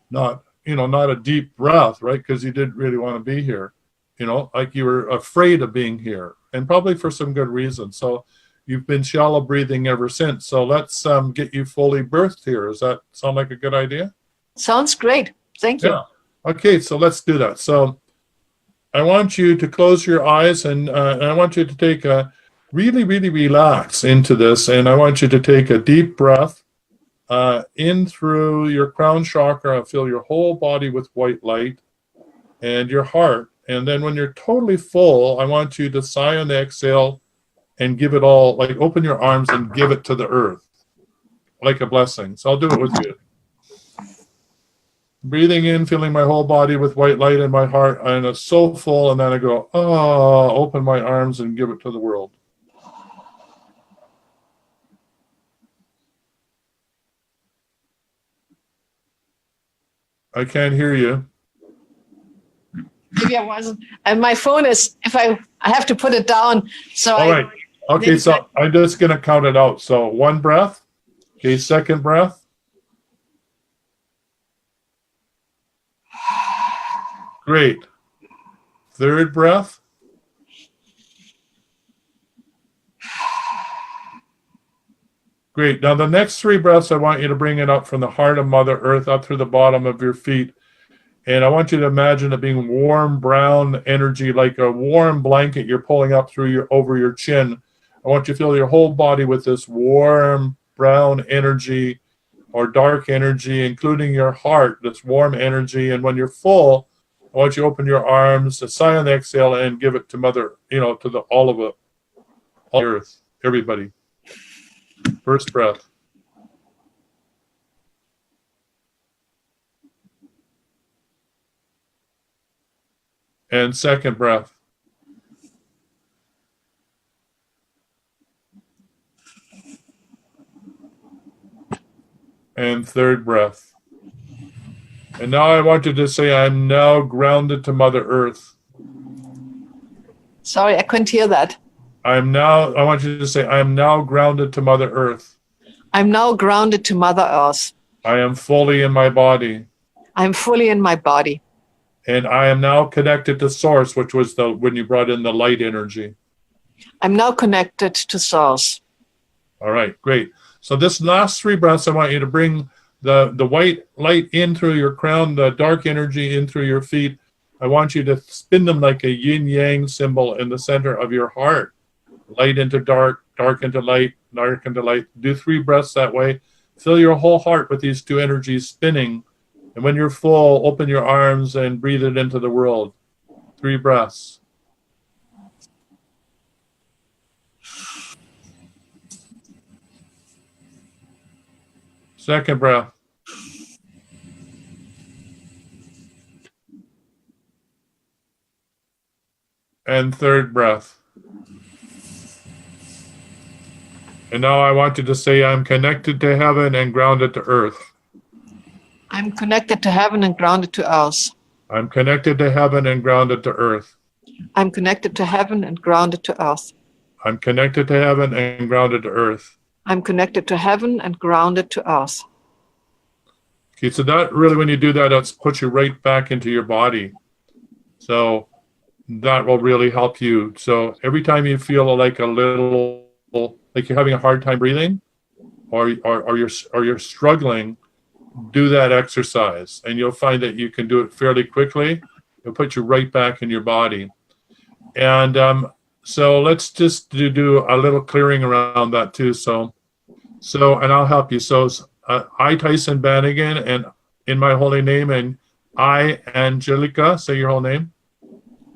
A: not a deep breath, right? Because you didn't really want to be here, you know, like you were afraid of being here, and probably for some good reason. So you've been shallow breathing ever since. So let's get you fully birthed here. Does that sound like a good idea?
F: Sounds great. Thank you.
A: Yeah. Okay, so let's do that. So I want you to close your eyes, and I want you to take a really, really relax into this. And I want you to take a deep breath in through your crown chakra, fill your whole body with white light and your heart. And then when you're totally full, I want you to sigh on the exhale and give it all, like open your arms and give it to the earth like a blessing. So I'll do it with you. Breathing in, feeling my whole body with white light in my heart, and it's so full, and then I go, oh, open my arms and give it to the world. I can't hear you.
F: Maybe I wasn't. And my phone is, I have to put it down. So
A: All right. Okay, so I'm just going to count it out. So one breath. Okay, second breath. Great. Third breath. Great. Now the next three breaths, I want you to bring it up from the heart of Mother Earth up through the bottom of your feet. And I want you to imagine it being warm brown energy, like a warm blanket you're pulling up through over your chin. I want you to fill your whole body with this warm brown energy or dark energy, including your heart, this warm energy. And when you're full, I want you to open your arms, sigh on the exhale, and give it to Mother, to all of it, all the earth, everybody. First breath. And second breath. And third breath. And now I want you to say, I'm now grounded to Mother Earth.
F: Sorry, I couldn't hear that.
A: I want you to say, I am now grounded to Mother Earth.
F: I'm now grounded to Mother Earth.
A: I am fully in my body.
F: I'm fully in my body.
A: And I am now connected to Source, which was when you brought in the light energy.
F: I'm now connected to Source.
A: All right, great. So this last three breaths, I want you to bring the white light in through your crown, the dark energy in through your feet. I want you to spin them like a yin-yang symbol in the center of your heart. Light into dark, dark into light, dark into light. Do 3 breaths that way. Fill your whole heart with these two energies spinning. And when you're full, open your arms and breathe it into the world. 3 breaths. Second breath. And third breath. And now I want you to say, I'm connected to heaven and grounded to earth.
F: I'm connected to heaven and grounded to earth.
A: I'm connected to heaven and grounded to earth.
F: I'm connected to heaven and grounded to earth.
A: I'm connected to heaven and grounded to earth.
F: I'm connected to heaven and grounded to earth.
A: Okay, so that really, when you do that, that puts you right back into your body. So that will really help you. So every time you feel like a little, like you're having a hard time breathing, or you're struggling, do that exercise, and you'll find that you can do it fairly quickly. It'll put you right back in your body. And so let's just do a little clearing around that too. So and I'll help you. So I, Tyhson Banighen, and in my holy name, and I, Angelica, say your whole name.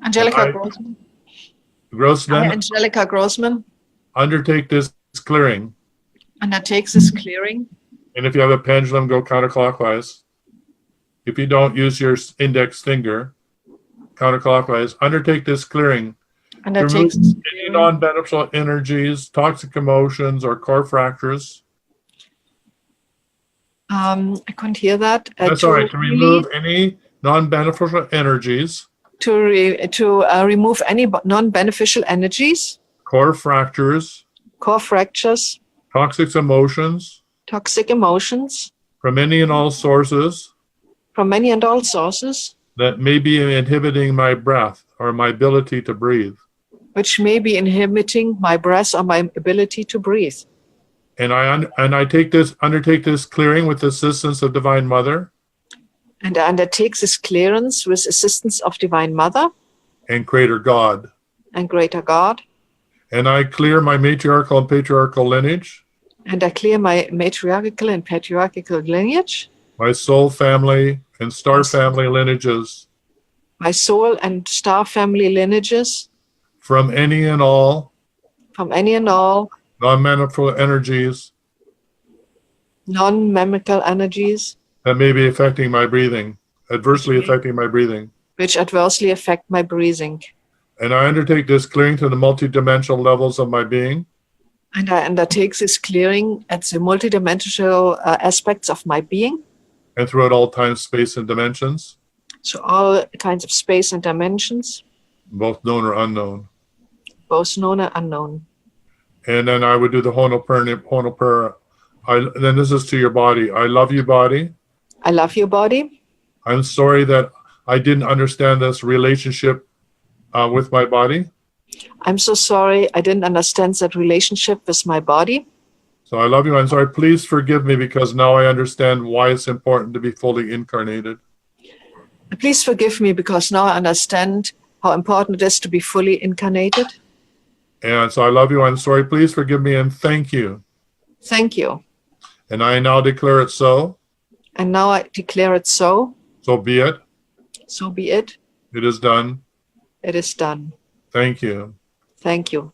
F: Angelica Grossman.
A: Grossman.
F: I, Angelica Grossman.
A: Undertake this clearing.
F: Undertakes this clearing.
A: And if you have a pendulum, go counterclockwise. If you don't, use your index finger, counterclockwise. Undertake this clearing.
F: Undertakes
A: remove any non-beneficial energies, toxic emotions, or core fractures.
F: I couldn't hear that.
A: That's all right. To remove any non-beneficial energies.
F: To remove any non-beneficial energies.
A: Core fractures.
F: Core fractures.
A: Toxic emotions.
F: Toxic emotions.
A: From any and all sources.
F: From many and all sources.
A: That may be inhibiting my breath or my ability to breathe.
F: Which may be inhibiting my breath or my ability to breathe.
A: And I undertake this clearing with the assistance of Divine Mother.
F: And I undertake this clearance with assistance of Divine Mother.
A: And Greater God.
F: And Greater God.
A: And I clear my matriarchal and patriarchal lineage.
F: And I clear my matriarchal and patriarchal lineage.
A: My soul family and star family lineages.
F: My soul and star family lineages.
A: From any and all.
F: From any and all.
A: Non-manifold energies.
F: Non-mechanical energies.
A: That may be affecting my breathing. Adversely affecting my breathing.
F: Which adversely affect my breathing.
A: And I undertake this clearing to the multidimensional levels of my being.
F: And I undertake this clearing at the multidimensional aspects of my being.
A: And throughout all time, space, and dimensions.
F: So all kinds of space and dimensions.
A: Both known or unknown.
F: Both known or unknown.
A: And then I would do the Ho'oponopono. Then this is to your body. I love you, body.
F: I love you, body.
A: I'm sorry that I didn't understand this relationship with my body.
F: I'm so sorry I didn't understand that relationship with my body.
A: So I love you. I'm sorry. Please forgive me because now I understand why it's important to be fully incarnated.
F: Please forgive me because now I understand how important it is to be fully incarnated.
A: And so I love you. I'm sorry. Please forgive me and thank you.
F: Thank you.
A: And I now declare it so.
F: And now I declare it so.
A: So be it.
F: So be it.
A: It is done.
F: It is done.
A: Thank you.
F: Thank you.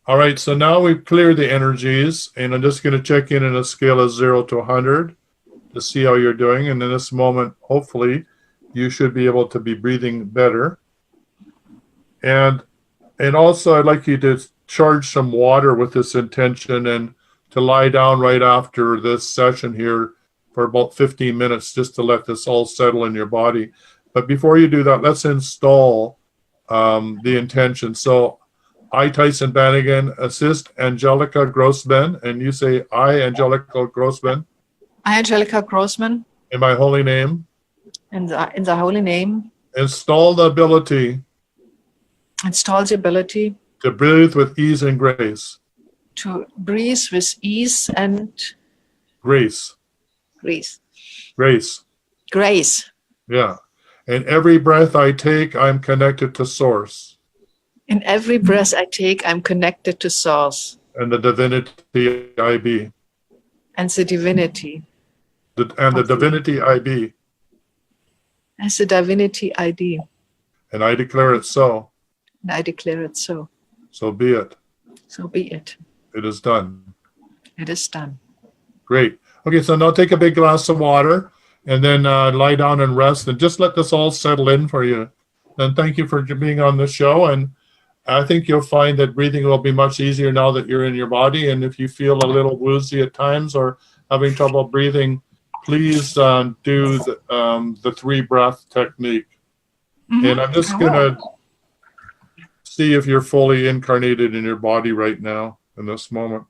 A: All right. So now we've cleared the energies, and I'm just going to check in on a scale of 0 to 100 to see how you're doing. And in this moment, hopefully, you should be able to be breathing better. And also, I'd like you to charge some water with this intention and to lie down right after this session here for about 15 minutes just to let this all settle in your body. But before you do that, let's install the intention. So I, Tyhson Banighen, assist Angelica Grossman, and you say, I, Angelica Grossman.
F: I, Angelica Grossman.
A: In my holy name.
F: In the holy name.
A: Install the ability.
F: Install the ability.
A: To breathe with ease and grace.
F: To breathe with ease and
A: grace.
F: Grace.
A: Grace.
F: Grace.
A: Yeah. And every breath I take, I'm connected to Source.
F: In every breath I take, I'm connected to Source.
A: And the divinity I be.
F: And the divinity.
A: The divinity I be.
F: as a divinity ID.
A: And I declare it so.
F: And I declare it so.
A: So be it.
F: So be it.
A: It is done.
F: It is done.
A: Great. Okay, so now take a big glass of water and then lie down and rest and just let this all settle in for you. And thank you for being on the show. And I think you'll find that breathing will be much easier now that you're in your body. And if you feel a little woozy at times or having trouble breathing, please do the 3-breath technique.
F: Mm-hmm.
A: And I'm just going to see if you're fully incarnated in your body right now in this moment.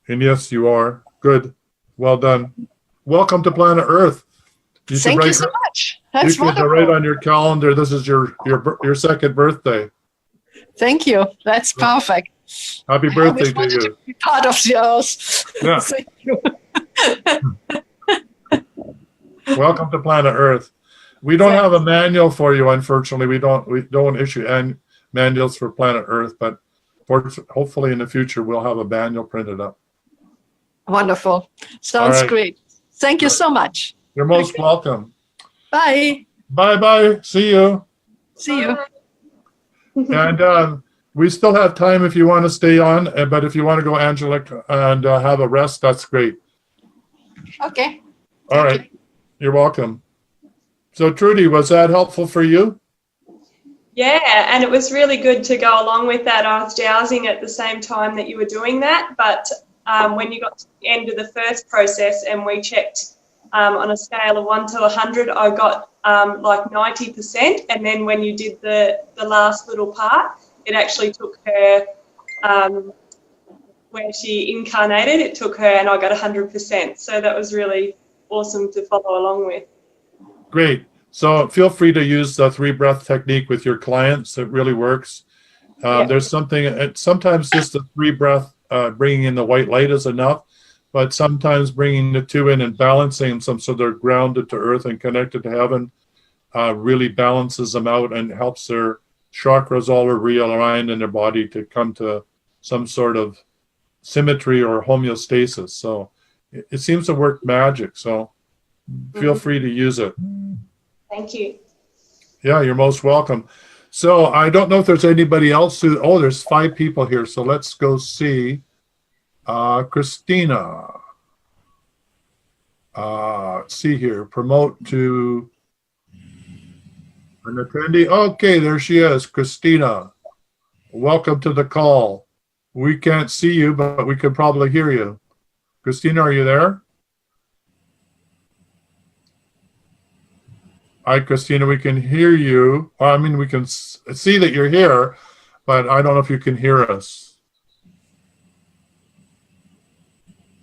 A: And yes, you are. Good. Well done. Welcome to planet Earth.
F: Thank you so much. That's
A: you
F: wonderful.
A: write on your calendar, this is your second birthday.
F: Thank you. That's perfect.
A: Happy birthday to you.
F: To be part of yours.
A: Yeah.
F: Thank you.
A: Welcome to planet Earth. We don't have a manual for you, unfortunately. We don't issue manuals for planet Earth, but hopefully in the future we'll have a manual printed up.
F: Wonderful. Sounds great. Thank you so much.
A: You're most welcome.
F: Bye.
A: Bye-bye. See you.
F: See you.
A: And we still have time if you want to stay on, but if you want to go, Angelic, and have a rest, that's great.
F: Okay.
A: All right. You're welcome. So, Trudy, was that helpful for you?
D: Yeah, and it was really good to go along with that. I was dowsing at the same time that you were doing that, but when you got to the end of the first process and we checked on a scale of 1 to 100, I got like 90%. And then when you did the last little part, it actually took her, where she incarnated, it took her and I got 100%. So that was really awesome to follow along with.
A: Great. So feel free to use the 3-breath technique with your clients. It really works. There's sometimes just the 3-breath, bringing in the white light is enough, but sometimes bringing the 2 in and balancing them so they're grounded to earth and connected to heaven really balances them out and helps their chakras all realigned in their body to come to some sort of symmetry or homeostasis. So it seems to work magic. So feel free to use it.
D: Thank you.
A: Yeah, you're most welcome. So I don't know if there's anybody else who, there's 5 people here. So let's go see Christina. Let's see here, promote to an attendee. Okay, there she is, Christina. Welcome to the call. We can't see you, but we can probably hear you. Christina, are you there? Hi, Christina, we can hear you. I mean, we can see that you're here, but I don't know if you can hear us.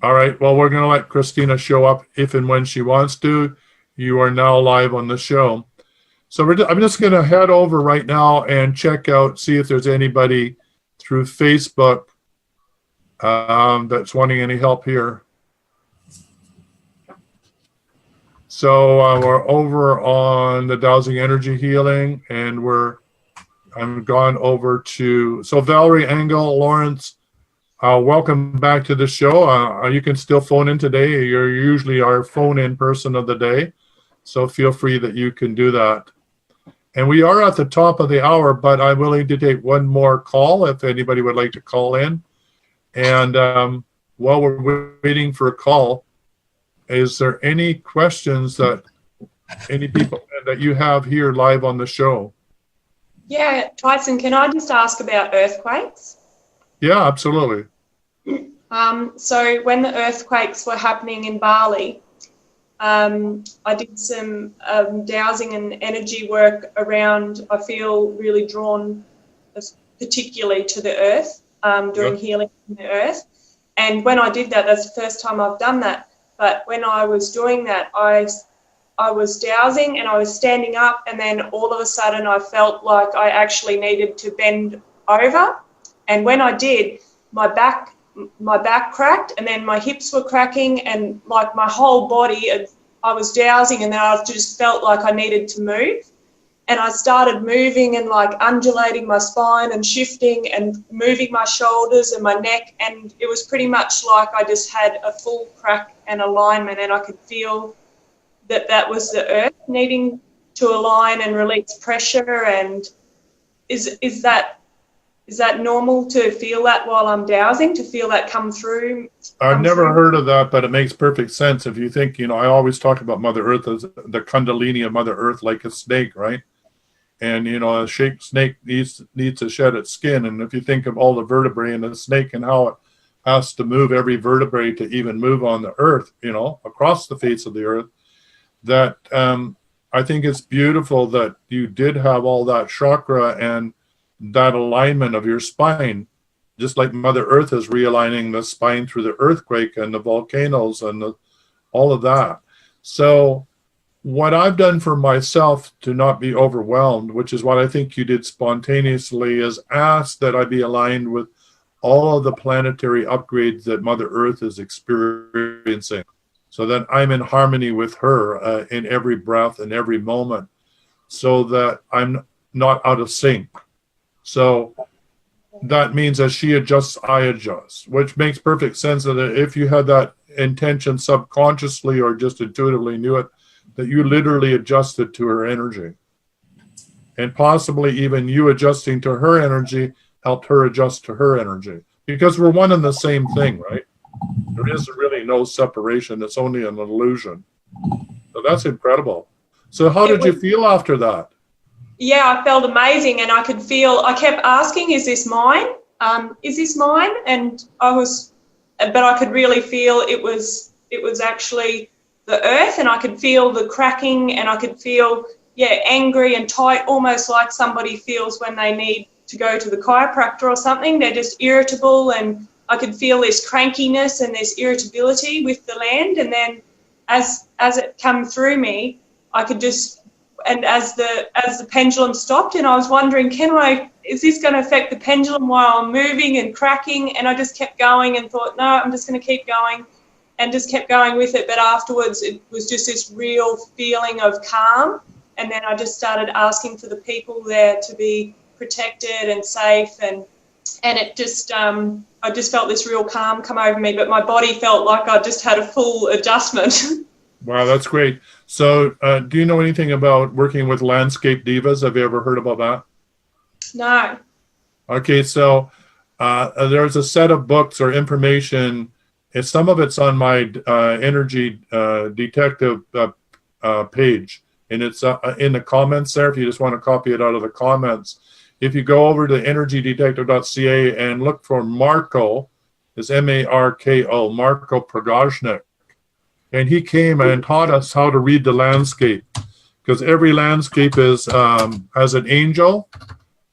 A: All right, well, we're going to let Christina show up if and when she wants to. You are now live on the show. So I'm just going to head over right now and check out, see if there's anybody through Facebook that's wanting any help here. So we're over on the Dowsing Energy Healing, and I'm gone over to, so Valerie, Engel, Lawrence, welcome back to the show. You can still phone in today. You're usually our phone-in person of the day, so feel free that you can do that. And we are at the top of the hour, but I'm willing to take one more call if anybody would like to call in. And while we're waiting for a call, is there any questions that any people that you have here live on the show?
D: Yeah, Tyhson, can I just ask about earthquakes?
A: Yeah, absolutely.
D: So when the earthquakes were happening in Bali, I did some dowsing and energy work around, I feel really drawn particularly to the earth, doing healing in the earth. And when I did that, that's the first time I've done that. But when I was doing that, I was dowsing and I was standing up, and then all of a sudden I felt like I actually needed to bend over. And when I did, my back cracked, and then my hips were cracking, and like my whole body, I was dowsing, and then I just felt like I needed to move. And I started moving and like undulating my spine and shifting and moving my shoulders and my neck. And it was pretty much like I just had a full crack and alignment, and I could feel that was the earth. needing to align and release pressure, and is that normal to feel that while I'm dowsing, to feel that come through?
A: I've never heard of that, but it makes perfect sense. If you think, I always talk about Mother Earth as the Kundalini of Mother Earth, like a snake, right? And, a snake needs to shed its skin. And if you think of all the vertebrae in a snake and how it has to move every vertebrae to even move on the earth, across the face of the earth, that I think it's beautiful that you did have all that chakra and that alignment of your spine, just like Mother Earth is realigning the spine through the earthquake and the volcanoes and all of that. So what I've done for myself to not be overwhelmed, which is what I think you did spontaneously, is ask that I be aligned with all of the planetary upgrades that Mother Earth is experiencing, so that I'm in harmony with her in every breath and every moment, so that I'm not out of sync. So that means as she adjusts, I adjust, which makes perfect sense that if you had that intention subconsciously or just intuitively knew it, that you literally adjusted to her energy. And possibly even you adjusting to her energy helped her adjust to her energy. Because we're one and the same thing, right? There is really no separation. It's only an illusion. So that's incredible. So how did you feel after that?
D: Yeah, I felt amazing, and I kept asking, is this mine? Is this mine? And but I could really feel it was actually the earth, and I could feel the cracking, and I could feel, angry and tight, almost like somebody feels when they need to go to the chiropractor or something. They're just irritable, and I could feel this crankiness and this irritability with the land. And then as it came through me, I could just, and as the pendulum stopped, and I was wondering, is this going to affect the pendulum while I'm moving and cracking? And I just kept going and thought, no, I'm just going to keep going, and just kept going with it. But afterwards, it was just this real feeling of calm. And then I just started asking for the people there to be protected and safe, and it just, I just felt this real calm come over me, but my body felt like I just had a full adjustment.
A: Wow, that's great. So do you know anything about working with landscape divas? Have you ever heard about that?
D: No.
A: Okay, so there's a set of books or information. Some of it's on my energy detective page, and it's in the comments there if you just want to copy it out of the comments. If you go over to energydetective.ca and look for Marco, it's M-A-R-K-O, Marco Pragozhnik. And he came and taught us how to read the landscape, because every landscape is has an angel,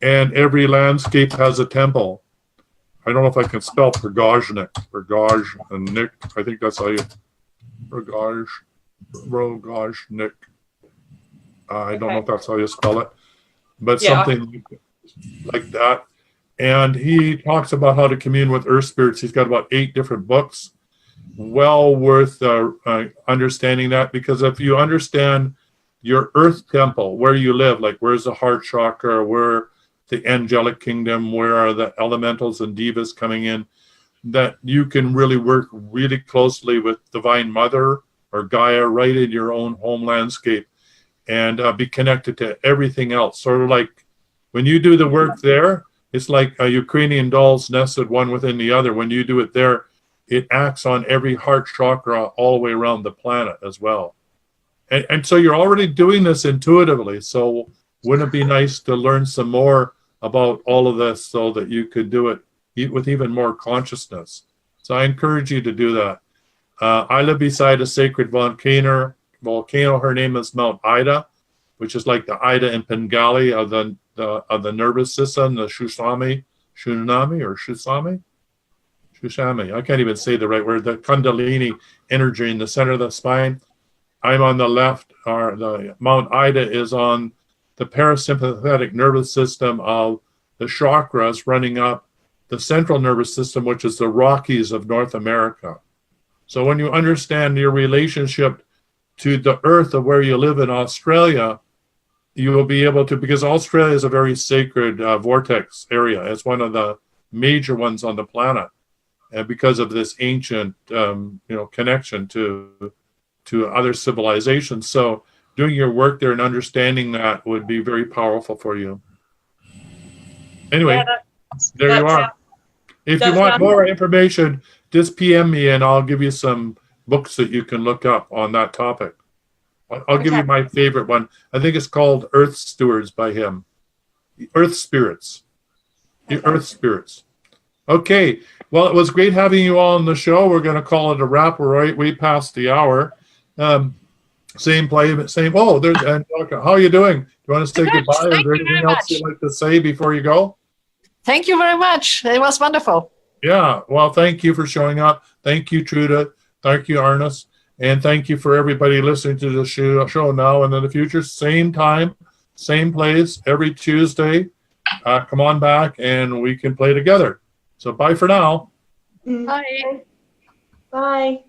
A: and every landscape has a temple. I don't know if I can spell Pragozhnik. I think that's how you Pragozhnik. I don't know if that's how you spell it, but something like that. And he talks about how to commune with earth spirits. He's got about 8 different books. Well worth understanding that, because if you understand your earth temple, where you live, like where's the heart chakra, where the angelic kingdom, where are the elementals and divas coming in, that you can really work really closely with Divine Mother or Gaia right in your own home landscape, and be connected to everything else. Sort of like when you do the work there, it's like Ukrainian dolls nested one within the other. When you do it there, it acts on every heart chakra all the way around the planet as well. And so you're already doing this intuitively. So wouldn't it be nice to learn some more about all of this so that you could do it with even more consciousness? So I encourage you to do that. I live beside a sacred volcano. Her name is Mount Ida, which is like the Ida in Bengali of the nervous system, the Shusami. I can't even say the right word. The Kundalini energy in the center of the spine. I'm on the left. The Mount Ida is on the parasympathetic nervous system of the chakras running up the central nervous system, which is the Rockies of North America. So when you understand your relationship to the earth of where you live in Australia, you will be able to, because Australia is a very sacred vortex area. It's one of the major ones on the planet, and because of this ancient connection to other civilizations. So doing your work there and understanding that would be very powerful for you. Anyway, there you are. If you want more information, just PM me and I'll give you some books that you can look up on that topic. I'll give you my favorite one. I think it's called Earth Stewards by him. Earth Spirits. The Earth Spirits. Okay. Well, it was great having you all on the show. We're going to call it a wrap. We're right way past the hour. Same play, same. Oh, there's Angelica. How are you doing? Do you want to say goodbye? Is there anything else you'd like to say before you go?
F: Thank you very much. It was wonderful.
A: Yeah. Well, thank you for showing up. Thank you, Truda. Thank you, Arunas. And thank you for everybody listening to the show now and in the future. Same time, same place, every Tuesday. Come on back and we can play together. So bye for now.
F: Bye.
D: Bye.